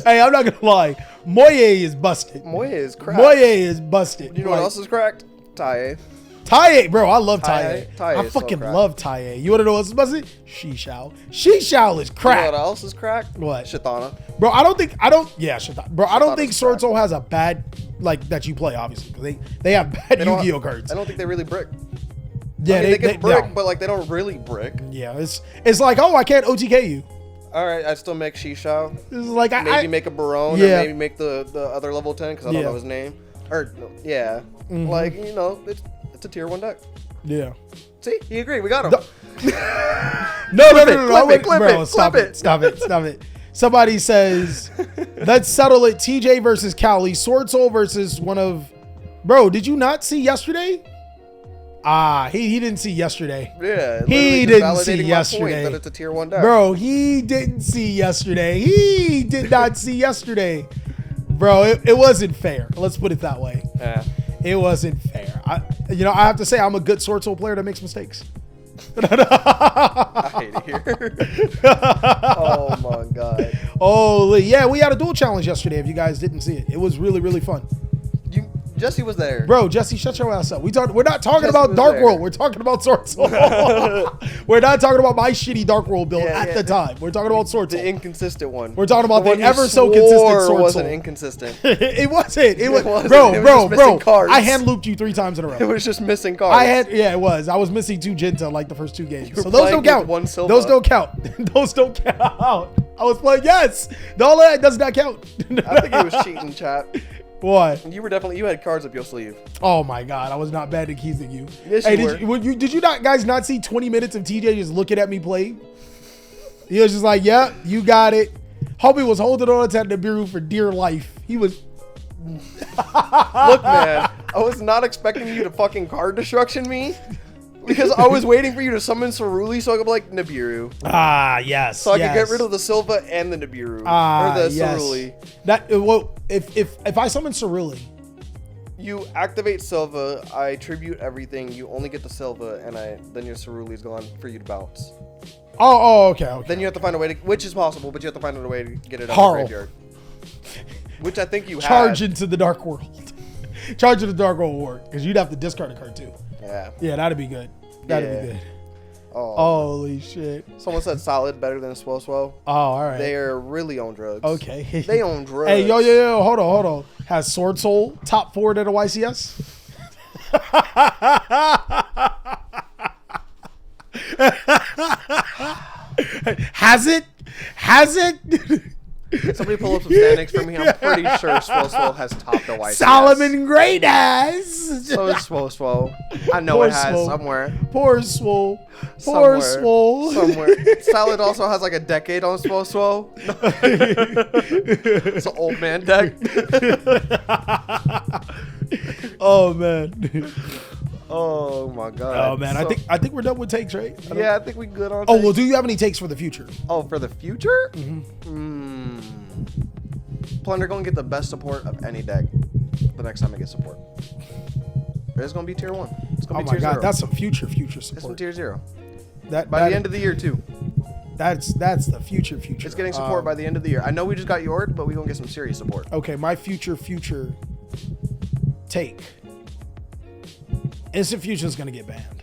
Speaker 2: Hey, I'm not gonna lie. Moye is busted.
Speaker 1: Moye is cracked.
Speaker 2: Moye is busted.
Speaker 1: You know what else is cracked? Tae.
Speaker 2: Tae, bro, I love Tae.
Speaker 1: Tae
Speaker 2: I
Speaker 1: is so
Speaker 2: fucking
Speaker 1: cracked.
Speaker 2: love Tae. You wanna know what's busted? Shishao. Shishao is
Speaker 1: You know
Speaker 2: cracked.
Speaker 1: what else is cracked?
Speaker 2: What?
Speaker 1: Shitana.
Speaker 2: Bro, I don't think
Speaker 1: Shitana's
Speaker 2: Sword Soul has a bad like that you play, obviously, because they have bad Yu-Gi-Oh cards.
Speaker 1: I don't think they really brick.
Speaker 2: Yeah,
Speaker 1: I mean, they can brick,
Speaker 2: no.
Speaker 1: but like they don't really brick.
Speaker 2: Yeah, it's like, oh, I can't OTK you.
Speaker 1: All right, I still make Shishao.
Speaker 2: It's like
Speaker 1: Maybe make a Barone,
Speaker 2: Yeah.
Speaker 1: or maybe make the other level 10 because I don't know his name. Or no, yeah, like you know, it's a tier 1 deck.
Speaker 2: Yeah.
Speaker 1: See, he agreed. We got him.
Speaker 2: No.
Speaker 1: Stop
Speaker 2: it. Somebody says, let's settle it. TJ versus Cali. Sword Soul versus one of. Bro, did you not see yesterday? He didn't see yesterday.
Speaker 1: Yeah,
Speaker 2: he didn't see yesterday.
Speaker 1: That it's a tier 1 deck.
Speaker 2: Bro, he didn't see yesterday. He did not see yesterday. Bro, it wasn't fair. Let's put it that way.
Speaker 1: Yeah.
Speaker 2: It wasn't fair. I have to say I'm a good Sword Soul player that makes mistakes.
Speaker 1: I hate it here. Oh my god.
Speaker 2: Holy, yeah, we had a duel challenge yesterday. If you guys didn't see it, it was really, really fun.
Speaker 1: Jesse was there.
Speaker 2: Bro, Jesse, shut your ass up. We're not talking
Speaker 1: Jesse
Speaker 2: about
Speaker 1: was
Speaker 2: Dark
Speaker 1: there.
Speaker 2: World. We're talking about Sword Soul. We're not talking about my shitty Dark World build at the time. We're talking about Sword Soul.
Speaker 1: The inconsistent one.
Speaker 2: We're talking about the
Speaker 1: one you
Speaker 2: ever so consistent
Speaker 1: swore
Speaker 2: Sword
Speaker 1: wasn't
Speaker 2: Soul.
Speaker 1: inconsistent.
Speaker 2: It wasn't. It was,
Speaker 1: wasn't.
Speaker 2: bro,
Speaker 1: It was
Speaker 2: bro,
Speaker 1: just
Speaker 2: bro.
Speaker 1: missing cards.
Speaker 2: I hand looped you 3 times in a row.
Speaker 1: It was just missing cards.
Speaker 2: It was. I was missing 2 Jinta like the first 2 games.
Speaker 1: were
Speaker 2: So those don't
Speaker 1: playing
Speaker 2: count.
Speaker 1: with 1 Silva.
Speaker 2: Those don't count. Those don't count. I was playing, yes. All of that does not count.
Speaker 1: I think he was cheating, chat.
Speaker 2: What?
Speaker 1: You had cards up your sleeve.
Speaker 2: Oh my god, I was not bad at keysing you.
Speaker 1: Yes,
Speaker 2: hey,
Speaker 1: you were.
Speaker 2: Did you guys not see 20 minutes of TJ just looking at me play? He was just like, "Yep, you got it." Homie was holding on to Nibiru for dear life. He was.
Speaker 1: Look, man, I was not expecting you to fucking card destruction me. Because I was waiting for you to summon Ceruli so I could be like Nibiru.
Speaker 2: Yes.
Speaker 1: So I could get rid of the Silva and the Nibiru. Or the Ceruli.
Speaker 2: If I summon Ceruli,
Speaker 1: you activate Silva, I tribute everything, you only get the Silva, and then your Ceruli's gone for you to bounce.
Speaker 2: Okay.
Speaker 1: Then you have to find a way to, which is possible, but you have to find a way to get it out
Speaker 2: Harl.
Speaker 1: of the graveyard. Which I think you
Speaker 2: Charge
Speaker 1: had.
Speaker 2: into the Dark World. Charge into the Dark World will work, because you'd have to discard a card too.
Speaker 1: Yeah,
Speaker 2: that'd be good. That'd be good.
Speaker 1: Oh,
Speaker 2: holy shit.
Speaker 1: Someone said Solid better than Swell.
Speaker 2: Oh, all right.
Speaker 1: They are really on drugs.
Speaker 2: Okay.
Speaker 1: They own drugs.
Speaker 2: Hey, yo, hold on. Has Sword Soul top 4 at a YCS? Has it?
Speaker 1: Somebody pull up some standings for me. I'm pretty sure Swole has topped the YCS.
Speaker 2: Solomon Great has.
Speaker 1: So is Swole. I know
Speaker 2: Poor
Speaker 1: it has
Speaker 2: Swole.
Speaker 1: somewhere.
Speaker 2: Poor Swole. Poor Swole.
Speaker 1: Somewhere. Salad also has like a decade on Swole. It's an old man deck.
Speaker 2: Oh man.
Speaker 1: Oh my god.
Speaker 2: Oh man. I think we're done with takes, right?
Speaker 1: I think we good on.
Speaker 2: Oh well. Do you have any takes for the future?
Speaker 1: Oh, for the future? Plunder gonna get the best support of any deck the next time it gets support. It's gonna be tier 1. It's gonna be tier 0.
Speaker 2: Oh my god, that's some future
Speaker 1: It's
Speaker 2: support.
Speaker 1: some tier 0.
Speaker 2: That
Speaker 1: By the end of the year too.
Speaker 2: That's the future.
Speaker 1: It's getting support by the end of the year. I know we just got Yord, but we gonna get some serious support.
Speaker 2: Okay, my future take. Instant Fusion is gonna get banned.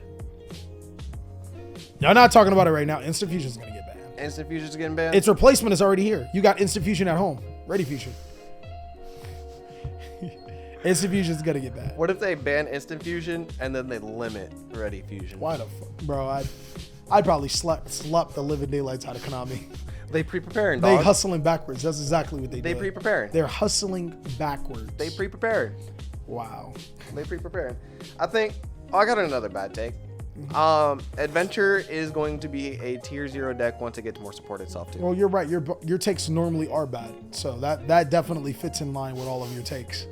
Speaker 2: I'm not talking about it right now. Instant Fusion is gonna get banned.
Speaker 1: Instant Fusion's getting banned?
Speaker 2: Its replacement is already here. You got Instant Fusion at home. Ready Fusion. Instant Fusion is gonna get banned.
Speaker 1: What if they ban Instant Fusion and then they limit Ready Fusion?
Speaker 2: Why the fuck, bro? I'd probably slap the living daylights out of Konami.
Speaker 1: They pre-preparing, dog.
Speaker 2: They hustling backwards. That's exactly what they do.
Speaker 1: They pre-preparing.
Speaker 2: They're hustling backwards.
Speaker 1: They pre-preparing.
Speaker 2: Wow.
Speaker 1: They pre-preparing. I think. Oh, I got another bad take. Adventure is going to be a tier 0 deck once it gets more support itself too.
Speaker 2: Well, you're right. Your takes normally are bad, so that definitely fits in line with all of your takes.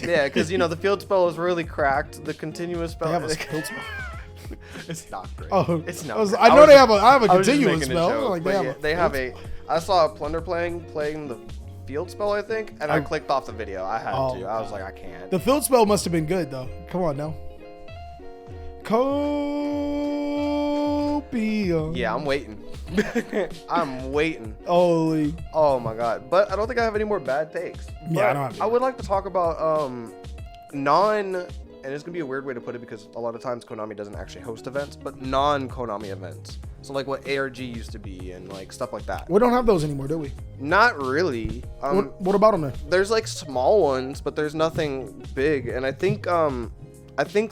Speaker 1: Yeah, because the field spell is really cracked. The continuous spell.
Speaker 2: They have a field spell.
Speaker 1: It's not great.
Speaker 2: Oh,
Speaker 1: it's not.
Speaker 2: I know they have a
Speaker 1: I was just
Speaker 2: continuous
Speaker 1: making a
Speaker 2: spell.
Speaker 1: joke,
Speaker 2: Like
Speaker 1: but they have a. I saw a Plunder playing the field spell, I think, and I clicked off the video. I had to. I was like, I can't.
Speaker 2: The field spell must have been good though. Come on now. Copium.
Speaker 1: Yeah, I'm waiting. I'm waiting.
Speaker 2: Holy.
Speaker 1: Oh my god. But I don't think I have any more bad takes.
Speaker 2: Yeah, I don't have any.
Speaker 1: I would like to talk about and it's gonna be a weird way to put it because a lot of times Konami doesn't actually host events, but non-Konami events. So like what ARG used to be and like stuff like that.
Speaker 2: We don't have those anymore, do we?
Speaker 1: Not really.
Speaker 2: What about them then?
Speaker 1: There's like small ones, but there's nothing big. And I think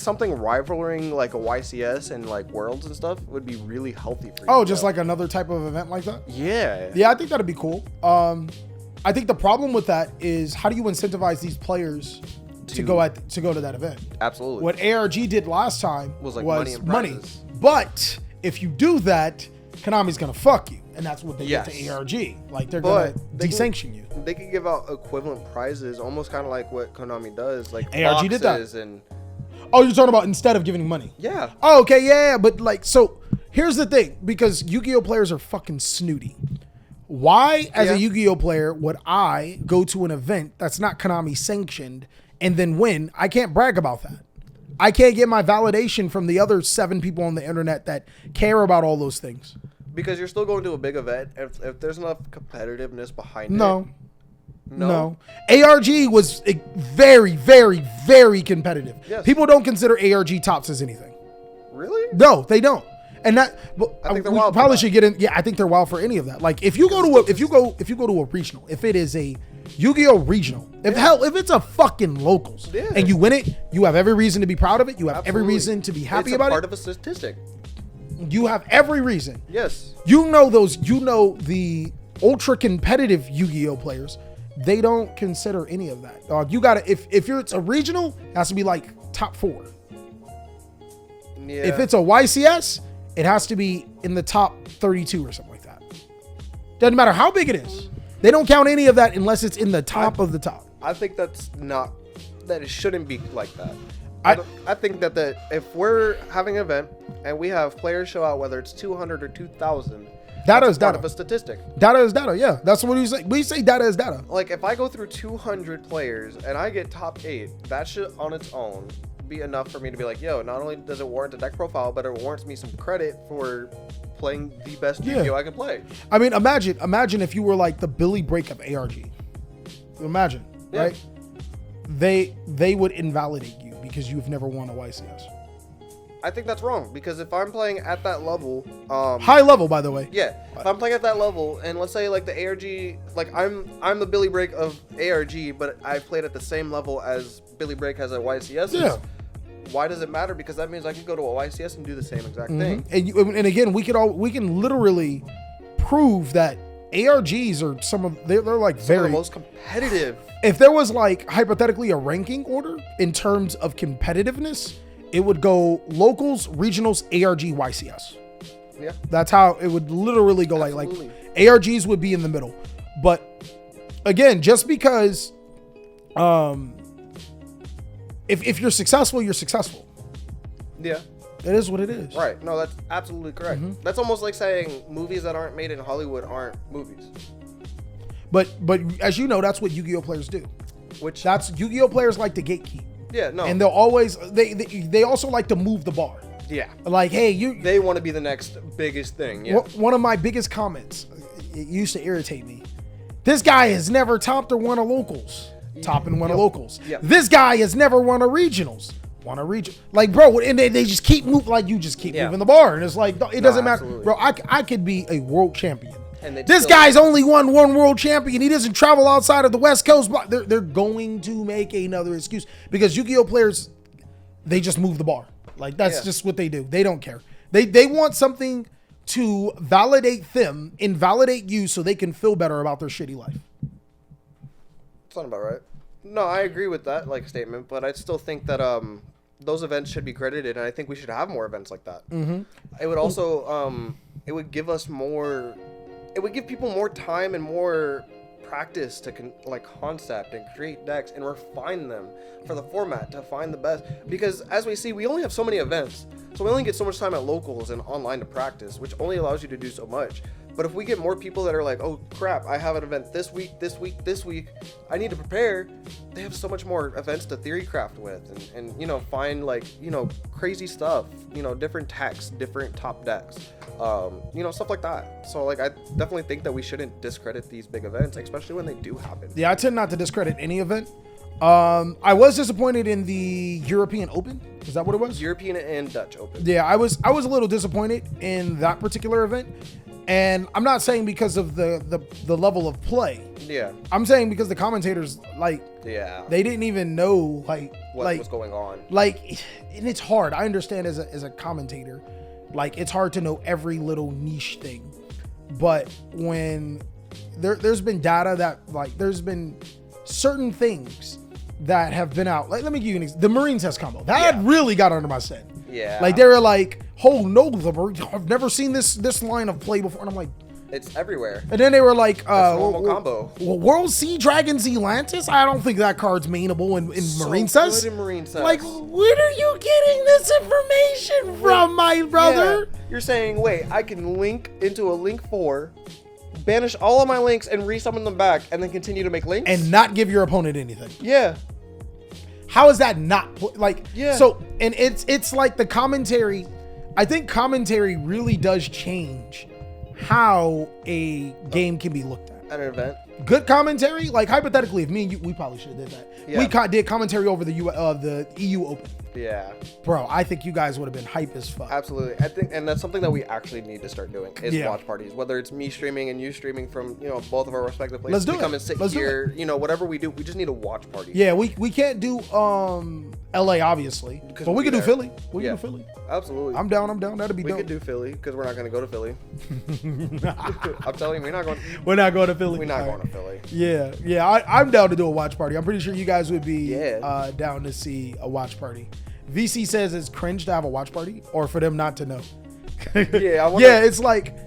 Speaker 1: something rivaling like a YCS and like Worlds and stuff would be really healthy for you.
Speaker 2: Oh, just like another type of event like that?
Speaker 1: Yeah.
Speaker 2: Yeah, I think that'd be cool. I think the problem with that is how do you incentivize these players to go to that event?
Speaker 1: Absolutely.
Speaker 2: What ARG did last time
Speaker 1: was like money and prizes.
Speaker 2: But if you do that, Konami's gonna fuck you, and that's what they did to ARG. Like they're gonna desanction you.
Speaker 1: They can give out equivalent prizes, almost kind of like what Konami does, like
Speaker 2: ARG did that.
Speaker 1: And
Speaker 2: oh, you're talking about instead of giving money?
Speaker 1: Yeah.
Speaker 2: Oh, okay, yeah, but like, so here's the thing, because Yu-Gi-Oh players are fucking snooty. Why, as a Yu-Gi-Oh player, would I go to an event that's not Konami sanctioned and then win? I can't brag about that. I can't get my validation from the other 7 people on the internet that care about all those things.
Speaker 1: Because you're still going to a big event. If there's enough competitiveness behind it.
Speaker 2: No. ARG was very, very, very competitive.
Speaker 1: Yes.
Speaker 2: People don't consider ARG tops as anything.
Speaker 1: Really?
Speaker 2: No, they don't. And that, but
Speaker 1: I think they're
Speaker 2: we
Speaker 1: wild
Speaker 2: probably
Speaker 1: for
Speaker 2: should get in. Yeah, I think they're wild for any of that. Like if you go to a regional, if it is a Yu-Gi-Oh regional, if it's a fucking locals and you win it, you have every reason to be proud of it. You have every reason to be happy about it.
Speaker 1: It's a part of a statistic.
Speaker 2: You have every reason.
Speaker 1: Yes.
Speaker 2: The ultra competitive Yu-Gi-Oh players, they don't consider any of that. You gotta if it's a regional, it has to be like top 4.
Speaker 1: Yeah.
Speaker 2: If it's a YCS, it has to be in the top 32 or something like that. Doesn't matter how big it is. They don't count any of that unless it's in the top of the top.
Speaker 1: I think that it shouldn't be like that. I think that if we're having an event and we have players show out, whether it's 200 or 2,000,
Speaker 2: data is
Speaker 1: part
Speaker 2: data.
Speaker 1: of a statistic.
Speaker 2: Data is data. Yeah, that's what we say. We say data is data.
Speaker 1: Like if I go through 200 players and I get top 8, that should on its own be enough for me to be like, yo, not only does it warrant a deck profile, but it warrants me some credit for playing the best Yu-Gi-Oh I can play.
Speaker 2: I mean, imagine if you were like the Billy Break of ARG. Imagine, right? They would invalidate you because you've never won a YCS.
Speaker 1: I think that's wrong because if I'm playing at that level,
Speaker 2: high level, by the way.
Speaker 1: Yeah, if I'm playing at that level, and let's say like the ARG, like I'm the Billy Break of ARG, but I played at the same level as Billy Break has at YCS.
Speaker 2: Yeah.
Speaker 1: Why does it matter? Because that means I can go to a YCS and do the same exact thing.
Speaker 2: And again, we can literally prove that ARGs are they're like
Speaker 1: Some
Speaker 2: very
Speaker 1: of the most competitive.
Speaker 2: If there was like hypothetically a ranking order in terms of competitiveness, it would go locals, regionals, ARG, YCS.
Speaker 1: Yeah.
Speaker 2: That's how it would literally go.
Speaker 1: Absolutely.
Speaker 2: Like ARGs would be in the middle. But again, just because if you're successful, you're successful.
Speaker 1: Yeah.
Speaker 2: It is what it is.
Speaker 1: Right. No, that's absolutely correct. That's almost like saying movies that aren't made in Hollywood aren't movies.
Speaker 2: But as you know, that's what Yu-Gi-Oh players do. That's Yu-Gi-Oh players like to gatekeep.
Speaker 1: Yeah, no.
Speaker 2: And they'll always they also like to move the bar.
Speaker 1: Yeah.
Speaker 2: Like, hey,
Speaker 1: they want to be the next biggest thing. Yeah.
Speaker 2: One of my biggest comments, it used to irritate me. This guy has never topped or won a locals. Top and won a locals.
Speaker 1: Yep.
Speaker 2: This guy has never won a regionals. Won a region. Like, bro, and they just keep moving, like you just keep moving the bar. And it's like, it doesn't matter.
Speaker 1: Absolutely.
Speaker 2: Bro, I could be a world champion.
Speaker 1: And
Speaker 2: this guy's only won one world champion. He doesn't travel outside of the West Coast. They're going to make another excuse because Yu-Gi-Oh players, they just move the bar. Like, that's just what they do. They don't care. They want something to validate them, invalidate you so they can feel better about their shitty life.
Speaker 1: Sound about right. No, I agree with that statement, but I still think that those events should be credited, and I think we should have more events like that. It would also it would give us more. It would give people more time and more practice to concept and create decks and refine them for the format to find the best. Because as we see, we only have so many events, so we only get so much time at locals and online to practice, which only allows you to do so much. But if we get more people that are like, oh crap, I have an event this week, I need to prepare. They have so much more events to theory craft with and find crazy stuff, different techs, different top decks, stuff like that. So I definitely think that we shouldn't discredit these big events, especially when they do happen.
Speaker 2: Yeah, I tend not to discredit any event. I was disappointed in the European Open. Is that what it was?
Speaker 1: European and Dutch Open.
Speaker 2: Yeah, I was a little disappointed in that particular event. And I'm not saying because of the level of play. Yeah. I'm saying because the commentators they didn't even know what
Speaker 1: was going on.
Speaker 2: And it's hard. I understand as a commentator, it's hard to know every little niche thing. But when there's been data that there's been certain things that have been out. Let me give you an example. The Marine test combo. That really got under my skin. Yeah. They were like, oh no, I've never seen this line of play before. And I'm like,
Speaker 1: it's everywhere.
Speaker 2: And then they were like,
Speaker 1: combo.
Speaker 2: World Sea Dragon Zealantis? I don't think that card's mainable in Marine Says.
Speaker 1: Good in Marine Says.
Speaker 2: Where are you getting this information from, my brother?
Speaker 1: Yeah. You're saying, wait, I can link into a link 4, banish all of my links and resummon them back, and then continue to make links?
Speaker 2: And not give your opponent anything.
Speaker 1: Yeah.
Speaker 2: How is that not so? And it's like the commentary. I think commentary really does change how a game can be looked at.
Speaker 1: At an event.
Speaker 2: Good commentary, hypothetically, if me and you, we probably should have did that. Yeah. We did commentary over the EU Open.
Speaker 1: Yeah.
Speaker 2: Bro, I think you guys would have been hype as fuck.
Speaker 1: Absolutely. I think, and that's something that we actually need to start doing is watch parties. Whether it's me streaming and you streaming from, both of our respective places.
Speaker 2: Let's do
Speaker 1: come and sit here, whatever we do, we just need a watch party.
Speaker 2: Yeah, we can't do LA obviously, but we could do Philly. We can do Philly.
Speaker 1: Absolutely.
Speaker 2: I'm down. That'd be dope.
Speaker 1: We could do Philly because we're not going to go to Philly. I'm telling you, we're not going
Speaker 2: to Philly.
Speaker 1: We're not going to Philly.
Speaker 2: Yeah. I'm down to do a watch party. I'm pretty sure you guys would be down to see a watch party. VC says it's cringe to have a watch party or for them not to know. It's like,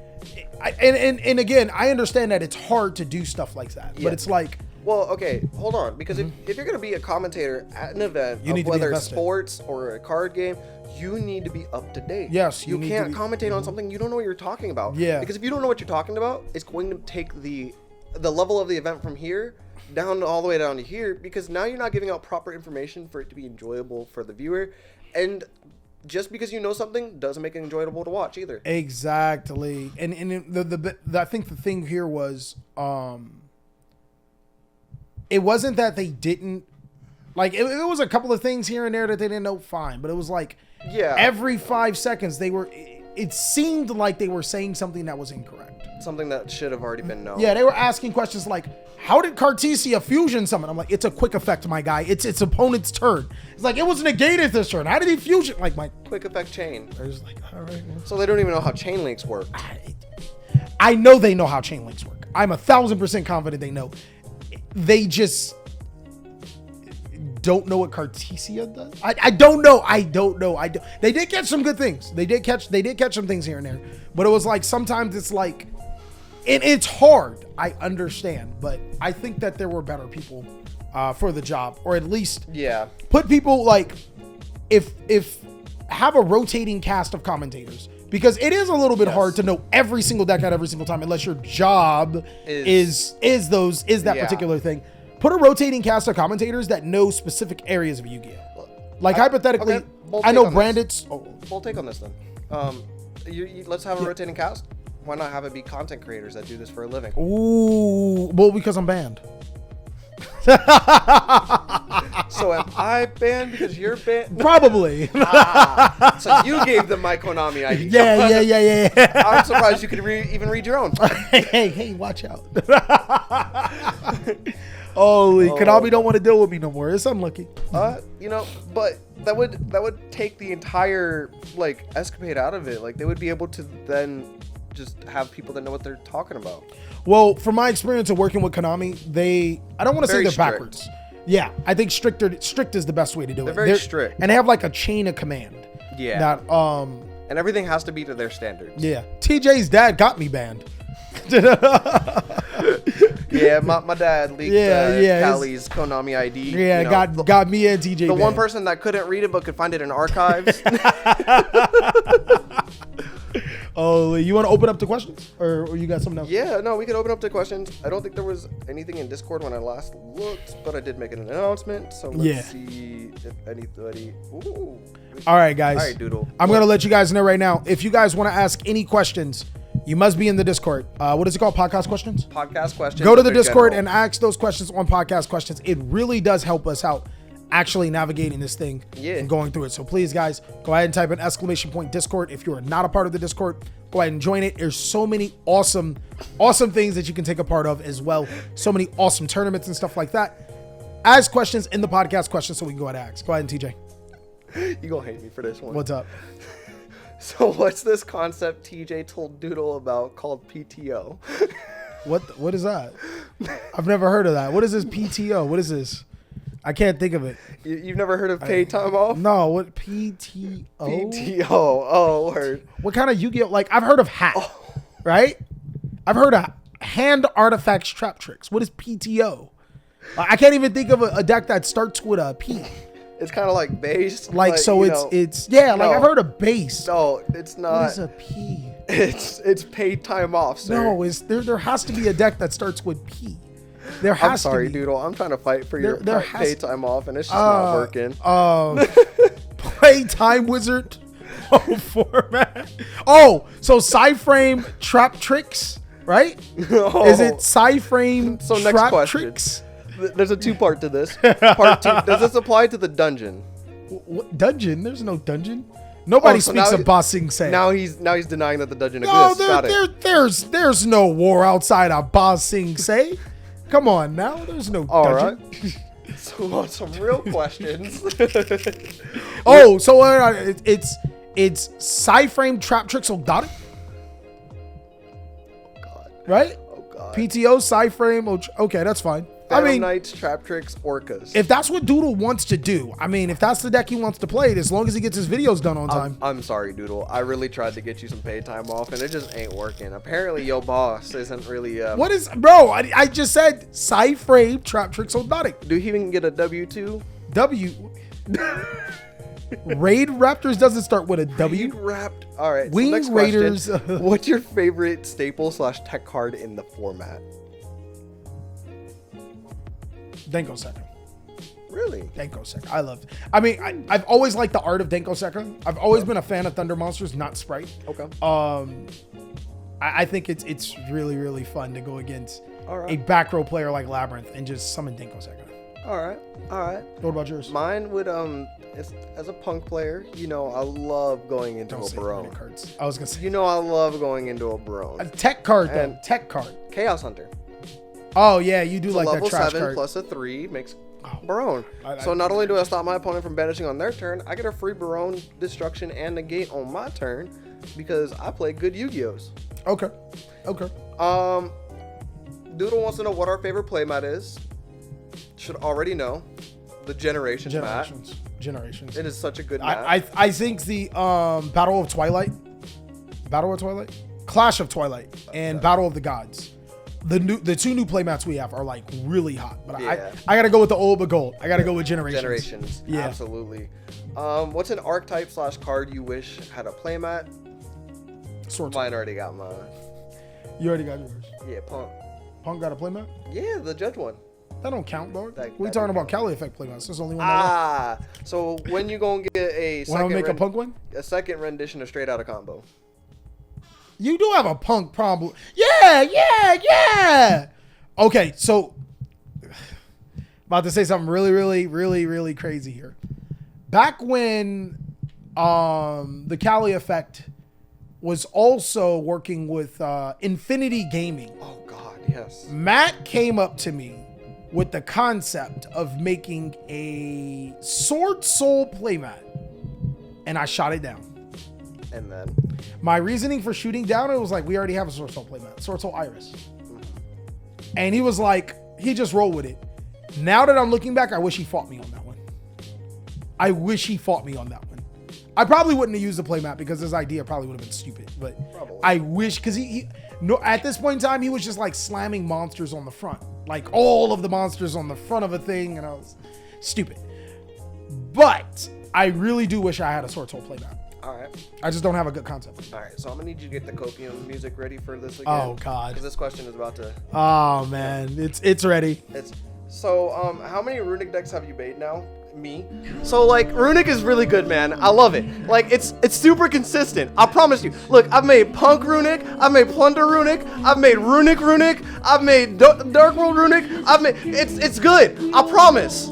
Speaker 2: and again, I understand that it's hard to do stuff like that, but it's like,
Speaker 1: well, okay, hold on, because if you're going to be a commentator at an event, whether it's sports or a card game, you need to be up to date.
Speaker 2: Yes,
Speaker 1: you can't commentate on something you don't know what you're talking about.
Speaker 2: Yeah,
Speaker 1: because if you don't know what you're talking about, it's going to take the level of the event from here down all the way down to here, because now you're not giving out proper information for it to be enjoyable for the viewer, and just because you know something doesn't make it enjoyable to watch either.
Speaker 2: Exactly. And the I think the thing here was it wasn't that they didn't it was a couple of things here and there that they didn't know, fine, but it was every 5 seconds it seemed like they were saying something that was incorrect.
Speaker 1: Something that should have already been known.
Speaker 2: Yeah, they were asking questions like, how did Cartesia fusion summon? I'm like, it's a quick effect, my guy. It's its opponent's turn. It's like, it was negated this turn. How did he fusion? My
Speaker 1: quick effect chain.
Speaker 2: I was like, all right.
Speaker 1: So they don't even know how chain links work.
Speaker 2: I know they know how chain links work. I'm 1,000% confident they know. They just don't know what Cartesia does. I don't know. They did catch some good things. They did catch some things here and there. But it was like sometimes it's like, and it's hard. I understand, but I think that there were better people for the job, or at least put people like if have a rotating cast of commentators, because it is a little bit hard to know every single deck out every single time unless your job is that particular thing. Put a rotating cast of commentators that know specific areas of Yu-Gi-Oh. Like hypothetically, I know Brandit's.
Speaker 1: We'll take on this then. Let's have a rotating cast. Why not have it be content creators that do this for a living?
Speaker 2: Ooh, well, because I'm banned.
Speaker 1: So am I banned because you're banned?
Speaker 2: Probably.
Speaker 1: So you gave them my Konami ID.
Speaker 2: Yeah.
Speaker 1: I'm surprised you could even read your own.
Speaker 2: Hey, watch out. Holy, Konami don't want to deal with me no more. It's unlucky.
Speaker 1: But that would take the entire like escapade out of it. Like they would be able to then just have people that know what they're talking about.
Speaker 2: Well, from my experience of working with Konami, I don't want to say they're backwards. Yeah, I think strict is the best way to do it.
Speaker 1: They're very strict.
Speaker 2: And they have like a chain of command.
Speaker 1: Yeah.
Speaker 2: That
Speaker 1: and everything has to be to their standards.
Speaker 2: Yeah. TJ's dad got me banned.
Speaker 1: Yeah, my dad leaked Callie's Konami ID.
Speaker 2: Yeah, got me and TJ.
Speaker 1: The one person that couldn't read it but could find it in archives.
Speaker 2: Oh, you want to open up to questions, or you got something else?
Speaker 1: Yeah, no, we can open up to questions. I don't think there was anything in Discord when I last looked, but I did make an announcement. So let's see if anybody. Ooh.
Speaker 2: All right, guys.
Speaker 1: All right, Doodle.
Speaker 2: I'm gonna let you guys know right now. If you guys want to ask any questions, you must be in the Discord. What is it called? Podcast questions?
Speaker 1: Podcast questions.
Speaker 2: Go to the Discord and ask those questions on podcast questions. It really does help us out actually navigating this thing and going through it. So please, guys, go ahead and type in ! Discord. If you are not a part of the Discord, go ahead and join it. There's so many awesome things that you can take a part of as well. So many awesome tournaments and stuff like that. Ask questions in the podcast questions so we can go ahead and ask. Go ahead and TJ.
Speaker 1: You gonna hate me for this one.
Speaker 2: What's up?
Speaker 1: So what's this concept TJ told Doodle about called PTO?
Speaker 2: What is that? I've never heard of that. What is this PTO? What is this? I can't think of it.
Speaker 1: You've never heard of paid time off?
Speaker 2: No, what PTO?
Speaker 1: PTO. Oh, word.
Speaker 2: What kind of Yu-Gi-Oh? Like, I've heard of hat, right? I've heard of hand artifacts trap tricks. What is PTO? I can't even think of a deck that starts with a P.
Speaker 1: It's kind of like base.
Speaker 2: Like so I've heard of base.
Speaker 1: No, it's not.
Speaker 2: What is a P?
Speaker 1: It's paid time off, sir.
Speaker 2: No, there has to be a deck that starts with P. There has
Speaker 1: I'm sorry,
Speaker 2: to be.
Speaker 1: Doodle. I'm trying to fight for your paid time off, and it's just not working.
Speaker 2: Playtime wizard format. Oh, so Psy-Frame trap tricks, right?
Speaker 1: Oh.
Speaker 2: Is it Psy-Frame trap tricks?
Speaker 1: There's a two-part to this. Part 2. Does this apply to the dungeon?
Speaker 2: What dungeon? There's no dungeon. Nobody speaks of Ba Sing Se.
Speaker 1: Now he's denying that the dungeon exists.
Speaker 2: There's no war outside of Ba Sing Se. Come on now, there's no dungeon.
Speaker 1: All right. So on some real questions.
Speaker 2: It's Psy-Frame trap tricks Odonic.
Speaker 1: Oh God.
Speaker 2: Right?
Speaker 1: Oh God.
Speaker 2: PTO Psy-Frame. Okay, that's fine.
Speaker 1: Phantom Knights, Trap Tricks, Orcas.
Speaker 2: If that's what Doodle wants to do, I mean, if that's the deck he wants to play, as long as he gets his videos done on time.
Speaker 1: I'm sorry, Doodle. I really tried to get you some paid time off, and it just ain't working. Apparently, your boss isn't really...
Speaker 2: What is... Bro, I just said Psy-Frame, Trap Tricks, Odonic.
Speaker 1: Do he even get a W2?
Speaker 2: Raid Raptors doesn't start with a W.
Speaker 1: All right,
Speaker 2: Wing
Speaker 1: so
Speaker 2: Raiders.
Speaker 1: What's your favorite staple/tech card in the format?
Speaker 2: Denko Second.
Speaker 1: Really?
Speaker 2: Denko Second. I loved it. I mean, I've always liked the art of Denko Second. I've always been a fan of Thunder Monsters, not Sprite.
Speaker 1: Okay.
Speaker 2: I think it's really, really fun to go against a back row player like Labyrinth and just summon Denko Second.
Speaker 1: All right.
Speaker 2: What about yours?
Speaker 1: Mine would as a punk player, I love going into a Barone.
Speaker 2: I was gonna say.
Speaker 1: I love going into a Barone.
Speaker 2: A tech card though. Tech card.
Speaker 1: Chaos Hunter.
Speaker 2: Oh yeah, you do like that trash
Speaker 1: level 7
Speaker 2: card.
Speaker 1: plus a 3 makes Barone. So not only do I stop my opponent from banishing on their turn, I get a free Barone destruction and negate on my turn because I play good Yu-Gi-Ohs.
Speaker 2: Okay.
Speaker 1: Doodle wants to know what our favorite playmat is. Should already know. The Generations mat.
Speaker 2: Generations.
Speaker 1: It is such a good mat.
Speaker 2: I think the Battle of Twilight, Clash of Twilight, and Battle of the Gods. The two new playmats we have are like really hot, but I gotta go with the old but gold. I gotta go with Generations.
Speaker 1: Yeah, absolutely. What's an archetype / card you wish had a playmat?
Speaker 2: Sword.
Speaker 1: Mine already got mine.
Speaker 2: You already got yours.
Speaker 1: Yeah, Punk.
Speaker 2: Punk got a playmat?
Speaker 1: Yeah, the Judge one.
Speaker 2: That don't count, dog. We talking about Cali Effect playmats. There's only one.
Speaker 1: So when you gonna get a
Speaker 2: Punk one?
Speaker 1: A second rendition of Straight Outta Combo?
Speaker 2: You do have a Punk problem. Yeah. Okay, so about to say something really crazy here. Back when the Cali Effect was also working with Infinity Gaming.
Speaker 1: Oh God, yes. Matt
Speaker 2: came up to me with the concept of making a Sword Soul playmat, and I shot it down.
Speaker 1: And then
Speaker 2: my reasoning for shooting down it was like, we already have a Sword Soul playmat, Sword Soul Iris. And he was like, he just rolled with it. Now that I'm looking back, I wish he fought me on that one. I probably wouldn't have used the playmat because his idea probably would have been stupid, but probably. I wish, because at this point in time, he was just like slamming monsters on the front, like all of the monsters on the front of a thing, and I was stupid. But I really do wish I had a Sword Soul playmat.
Speaker 1: All right.
Speaker 2: I just don't have a good concept.
Speaker 1: All right, so I'm gonna need you to get the copium music ready for this again.
Speaker 2: Oh God.
Speaker 1: Because this question is about to.
Speaker 2: Oh man, it's ready.
Speaker 1: So how many runic decks have you made now? Me. So like runic is really good, man. I love it. Like it's super consistent. I promise you. Look, I've made Punk runic, I've made Plunder runic, I've made runic, I've made Dark World runic. It's good. I promise.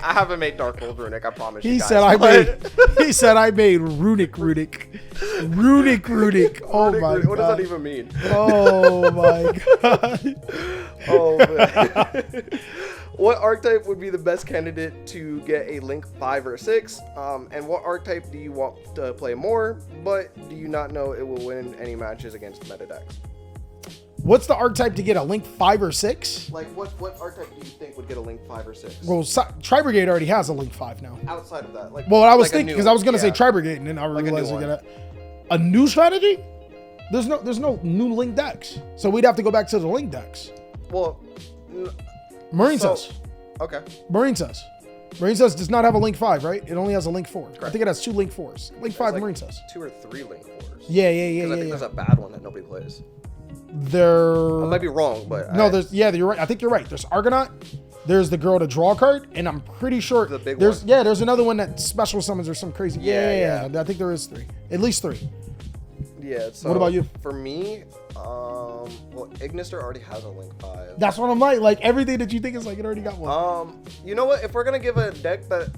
Speaker 1: I haven't made Dark World runic. I promise you guys.
Speaker 2: He said I made runic. Runic. Oh my God.
Speaker 1: What does that even mean?
Speaker 2: Oh my God.
Speaker 1: Oh man. What archetype would be the best candidate to get a Link 5 or 6? And what archetype do you want to play more, but do you not know it will win any matches against meta decks?
Speaker 2: What's the archetype to get a Link 5 or 6?
Speaker 1: Like, what archetype do you think would get a Link 5 or 6?
Speaker 2: Well, Tri-Brigade already has a Link 5 now.
Speaker 1: Outside of that,
Speaker 2: well, I was thinking, because I was going to say Tri-Brigade, and then I realized we got a new strategy? There's no new Link decks. So we'd have to go back to the Link decks.
Speaker 1: Well,
Speaker 2: Marine says.
Speaker 1: Okay.
Speaker 2: Marine says does not have a Link 5, right? It only has a Link 4. Correct. I think it has 2 Link 4s. Link 5, like Marine says.
Speaker 1: 2 or 3 Link 4s.
Speaker 2: Yeah.
Speaker 1: I think there's a bad one that nobody plays.
Speaker 2: I
Speaker 1: might be wrong, but
Speaker 2: you're right. I think you're right. There's Argonaut. There's the girl to draw a card, and I'm pretty sure
Speaker 1: the big
Speaker 2: there's
Speaker 1: one.
Speaker 2: Yeah, there's another one that special summons or some crazy.
Speaker 1: Yeah.
Speaker 2: I think there is 3, at least 3.
Speaker 1: Yeah. So
Speaker 2: what about you?
Speaker 1: For me, well, Ignister already has a Link 5.
Speaker 2: That's what I'm like. Like everything that you think is like it already got one.
Speaker 1: You know what? If we're gonna give a deck that.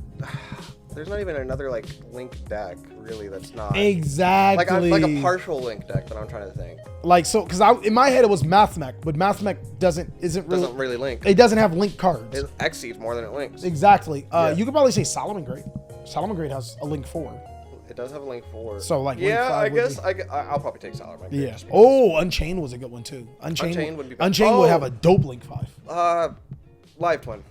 Speaker 1: There's not even another like Link deck really that's not
Speaker 2: exactly
Speaker 1: like a partial Link deck that I'm trying to think.
Speaker 2: Like so, because in my head it was Mathmech, but Mathmech doesn't really
Speaker 1: link.
Speaker 2: It doesn't have link cards.
Speaker 1: It exceeds more than it links.
Speaker 2: Exactly. You could probably say Solomon Grade. Solomon Grade has a Link 4.
Speaker 1: It does have a Link 4.
Speaker 2: So like
Speaker 1: yeah,
Speaker 2: Link 5
Speaker 1: I guess I'll probably take Solomon Grade.
Speaker 2: Yeah. Oh, Unchained was a good one too. Unchained would be better. Unchained would have a dope Link 5.
Speaker 1: Live Twin.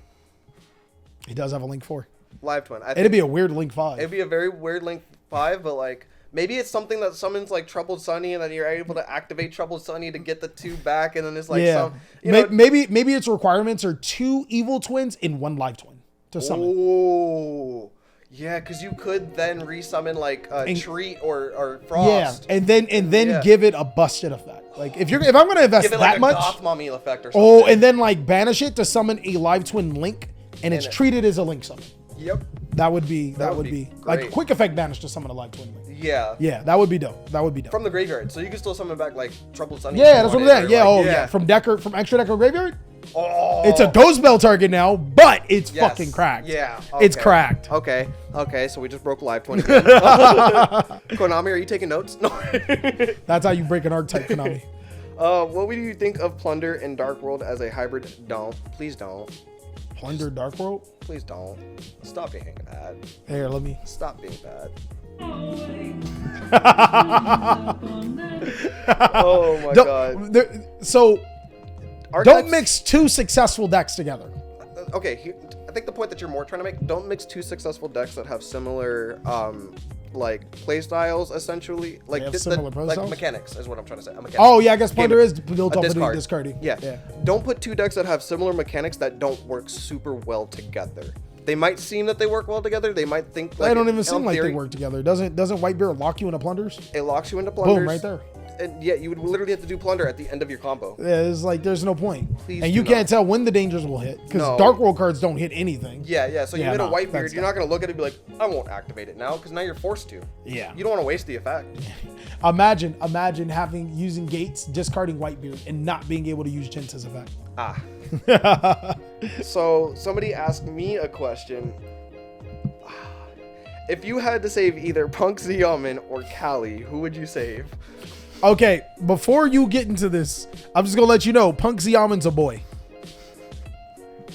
Speaker 2: He does have a Link 4.
Speaker 1: Live Twin.
Speaker 2: It'd be a weird Link 5.
Speaker 1: It'd be a very weird Link 5, but like maybe it's something that summons like Troubled Sunny, and then you're able to activate Troubled Sunny to get the 2 back, and then it's like
Speaker 2: maybe its requirements are 2 Evil Twins in 1 Live Twin to summon.
Speaker 1: Oh. Yeah, because you could then resummon like Treat or Frost.
Speaker 2: Yeah, and then give it a busted effect. Like if I'm gonna invest
Speaker 1: give it
Speaker 2: that
Speaker 1: like
Speaker 2: much,
Speaker 1: a Goth Mummy effect or something.
Speaker 2: and then like banish it to summon a Live Twin Link, and it's treated as a Link summon.
Speaker 1: Yep.
Speaker 2: That would be like a quick effect banish to summon a Live Twin Link.
Speaker 1: Yeah.
Speaker 2: Yeah, that would be dope.
Speaker 1: From the graveyard, so you can still summon back like Troubled Sunny.
Speaker 2: Yeah, that's what I'm saying. Yeah, from extra deck or graveyard. Oh. It's a ghost bell target now, but it's fucking cracked.
Speaker 1: Yeah. Okay.
Speaker 2: It's cracked.
Speaker 1: Okay, so we just broke Live 20 again. Konami, are you taking notes? No.
Speaker 2: That's how you break an archetype, Konami.
Speaker 1: What would you think of Plunder and Dark World as a hybrid? Don't. Please don't.
Speaker 2: Plunder Dark World?
Speaker 1: Please don't. Stop being bad.
Speaker 2: Here, let me.
Speaker 1: Stop being bad. Oh my god.
Speaker 2: So don't mix two successful decks together.
Speaker 1: Okay, I think the point that you're more trying to make, don't mix two successful decks that have similar like play styles, essentially. Like like mechanics is what I'm trying to say.
Speaker 2: Oh yeah, I guess Plunder is built off of discarding.
Speaker 1: Yeah. Don't put two decks that have similar mechanics that don't work super well together. They might seem that they work well together. They might think like
Speaker 2: they don't even seem like they work together. Doesn't Whitebeard lock you into Plunders?
Speaker 1: It locks you into Plunders.
Speaker 2: Boom, right there.
Speaker 1: And yeah, you would literally have to do Plunder at the end of your combo.
Speaker 2: Yeah, it's like there's no point. Please and you can't tell when the dangers will hit because Dark World cards don't hit anything.
Speaker 1: Yeah. So you hit a Whitebeard, you're not going to look at it and be like, I won't activate it now because now you're forced to. Yeah. You don't want to waste the effect.
Speaker 2: Imagine using Gates, discarding Whitebeard, and not being able to use Jinta's effect.
Speaker 1: So somebody asked me a question. If you had to save either Punk Xiaomin or Kali, who would you save?
Speaker 2: Okay, before you get into this, I'm just gonna let you know, Punk Xiaomin's a boy.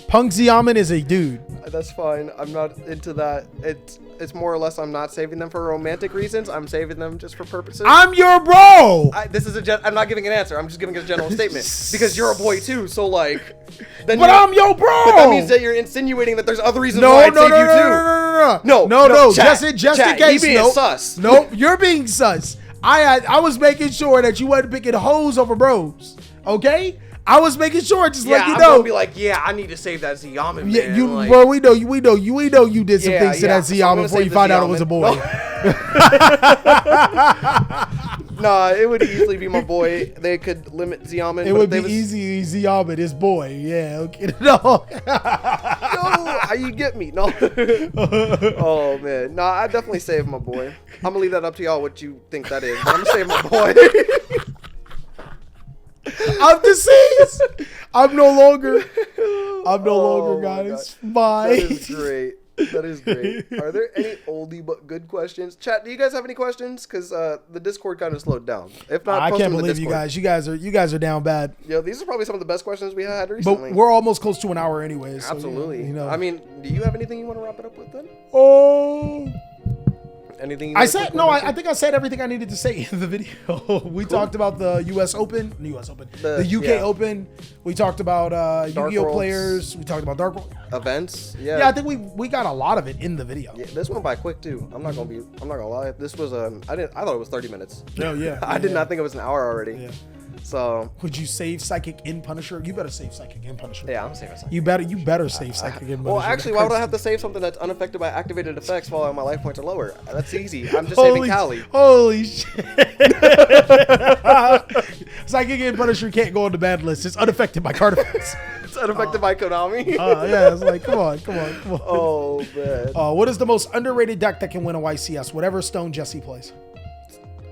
Speaker 2: Punk Xiaomin is a dude.
Speaker 1: That's fine. I'm not into that. It's more or less I'm not saving them for romantic reasons. I'm saving them just for purposes.
Speaker 2: I'm your bro.
Speaker 1: I'm not giving an answer. I'm just giving a general statement because you're a boy too. So like,
Speaker 2: then I'm your bro.
Speaker 1: But that means that you're insinuating that there's other reasons why I'd save you too.
Speaker 2: No. Just in case.
Speaker 1: Sus.
Speaker 2: Nope. You're being sus. I was making sure that you wasn't picking hoes over bros. Okay. I was making sure, just let you know.
Speaker 1: I'm gonna be like, I need to save that Xiaomin, man.
Speaker 2: Bro, we know you did some things to that Xiaomin before you found out it was a boy.
Speaker 1: Nah, it would easily be my boy. They could limit Xiaomin.
Speaker 2: It would be easy. Xiaomin is boy. Yeah, okay. No.
Speaker 1: How you get me? No. Oh man, nah, I definitely save my boy. I'm gonna leave that up to y'all what you think that is. But I'm gonna save my boy.
Speaker 2: I'm deceased. I'm no longer, guys. Bye.
Speaker 1: That is great. Are there any oldie but good questions? Chat, do you guys have any questions? Because the Discord kind of slowed down. If not,
Speaker 2: I can't believe you guys. You guys are down bad.
Speaker 1: Yo, these are probably some of the best questions we had recently.
Speaker 2: But we're almost close to an hour anyways. So,
Speaker 1: absolutely. I mean, do you have anything you want to wrap it up with then?
Speaker 2: Oh.
Speaker 1: Anything?
Speaker 2: I think I said everything I needed to say in the video. We talked about the U.S. Open, the UK Open. We talked about Yu-Gi-Oh players. We talked about Dark World
Speaker 1: events.
Speaker 2: Yeah, I think we got a lot of it in the video.
Speaker 1: Yeah, this went by quick too. I'm not gonna lie. This was I thought it was 30 minutes.
Speaker 2: Oh yeah.
Speaker 1: I did not think it was an hour already.
Speaker 2: Yeah.
Speaker 1: So
Speaker 2: would you save Psychic in Punisher? You better save Psychic in Punisher.
Speaker 1: Yeah, I'm saving Psychic.
Speaker 2: You better save Psychic in Punisher.
Speaker 1: Well, actually, why would I have to save something that's unaffected by activated effects while my life points are lower? That's easy. I'm just saving Kali.
Speaker 2: Holy shit. Psychic in Punisher can't go on the bad list. It's unaffected by card effects.
Speaker 1: It's unaffected by Konami.
Speaker 2: Yeah, it's like, come on.
Speaker 1: Oh, man.
Speaker 2: What is the most underrated deck that can win a YCS? Whatever Stone Jesse plays.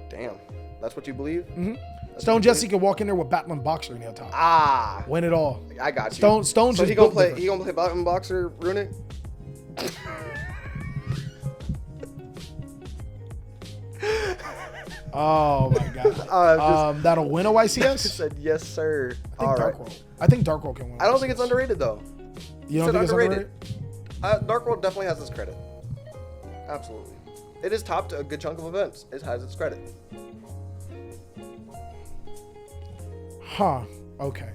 Speaker 1: Damn. That's what you believe?
Speaker 2: Mm-hmm. Stone Jesse can walk in there with Batman Boxer near top. Win it all.
Speaker 1: I got you.
Speaker 2: Stone.
Speaker 1: So he gonna play Batman Boxer, ruin it?
Speaker 2: Oh my god. That'll win a YCS?
Speaker 1: I said yes, sir.
Speaker 2: I think Dark World can win.
Speaker 1: I don't think it's underrated though.
Speaker 2: You don't think it's underrated?
Speaker 1: Dark World definitely has its credit. Absolutely. It is topped a good chunk of events. It has its credit.
Speaker 2: Okay.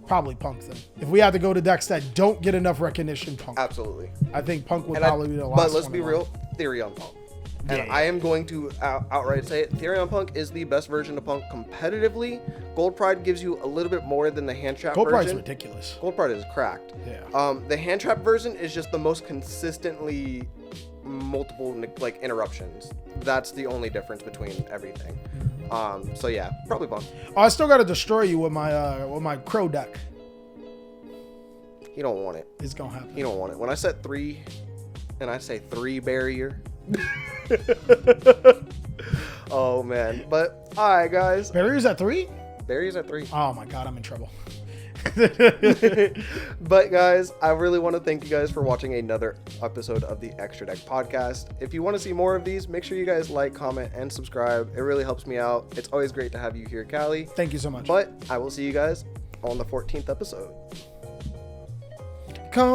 Speaker 2: Probably Punk then. If we had to go to decks that don't get enough recognition, Punk.
Speaker 1: Absolutely.
Speaker 2: I think Punk would probably be the last one.
Speaker 1: But let's be real, Theory on Punk. And I am going to outright say it. Theory on Punk is the best version of Punk competitively. Gold Pride gives you a little bit more than the hand trap version.
Speaker 2: Gold Pride is ridiculous.
Speaker 1: Gold Pride is cracked.
Speaker 2: Yeah.
Speaker 1: The hand trap version is just the most consistently multiple interruptions. That's the only difference between everything. So yeah, probably Punk.
Speaker 2: I still got to destroy you with my Crow deck.
Speaker 1: You don't want it.
Speaker 2: It's gonna happen.
Speaker 1: You don't want it. When I set 3, and I say 3 barrier. Oh man, but all right, guys.
Speaker 2: Barriers at 3.
Speaker 1: Barriers at 3.
Speaker 2: Oh my god, I'm in trouble.
Speaker 1: But guys, I really want to thank you guys for watching another episode of the Extra Deck Podcast. If you want to see more of these, make sure you guys like, comment, and subscribe. It really helps me out. It's always great to have you here, Kali.
Speaker 2: Thank you so much.
Speaker 1: But I will see you guys on the 14th episode.
Speaker 2: Come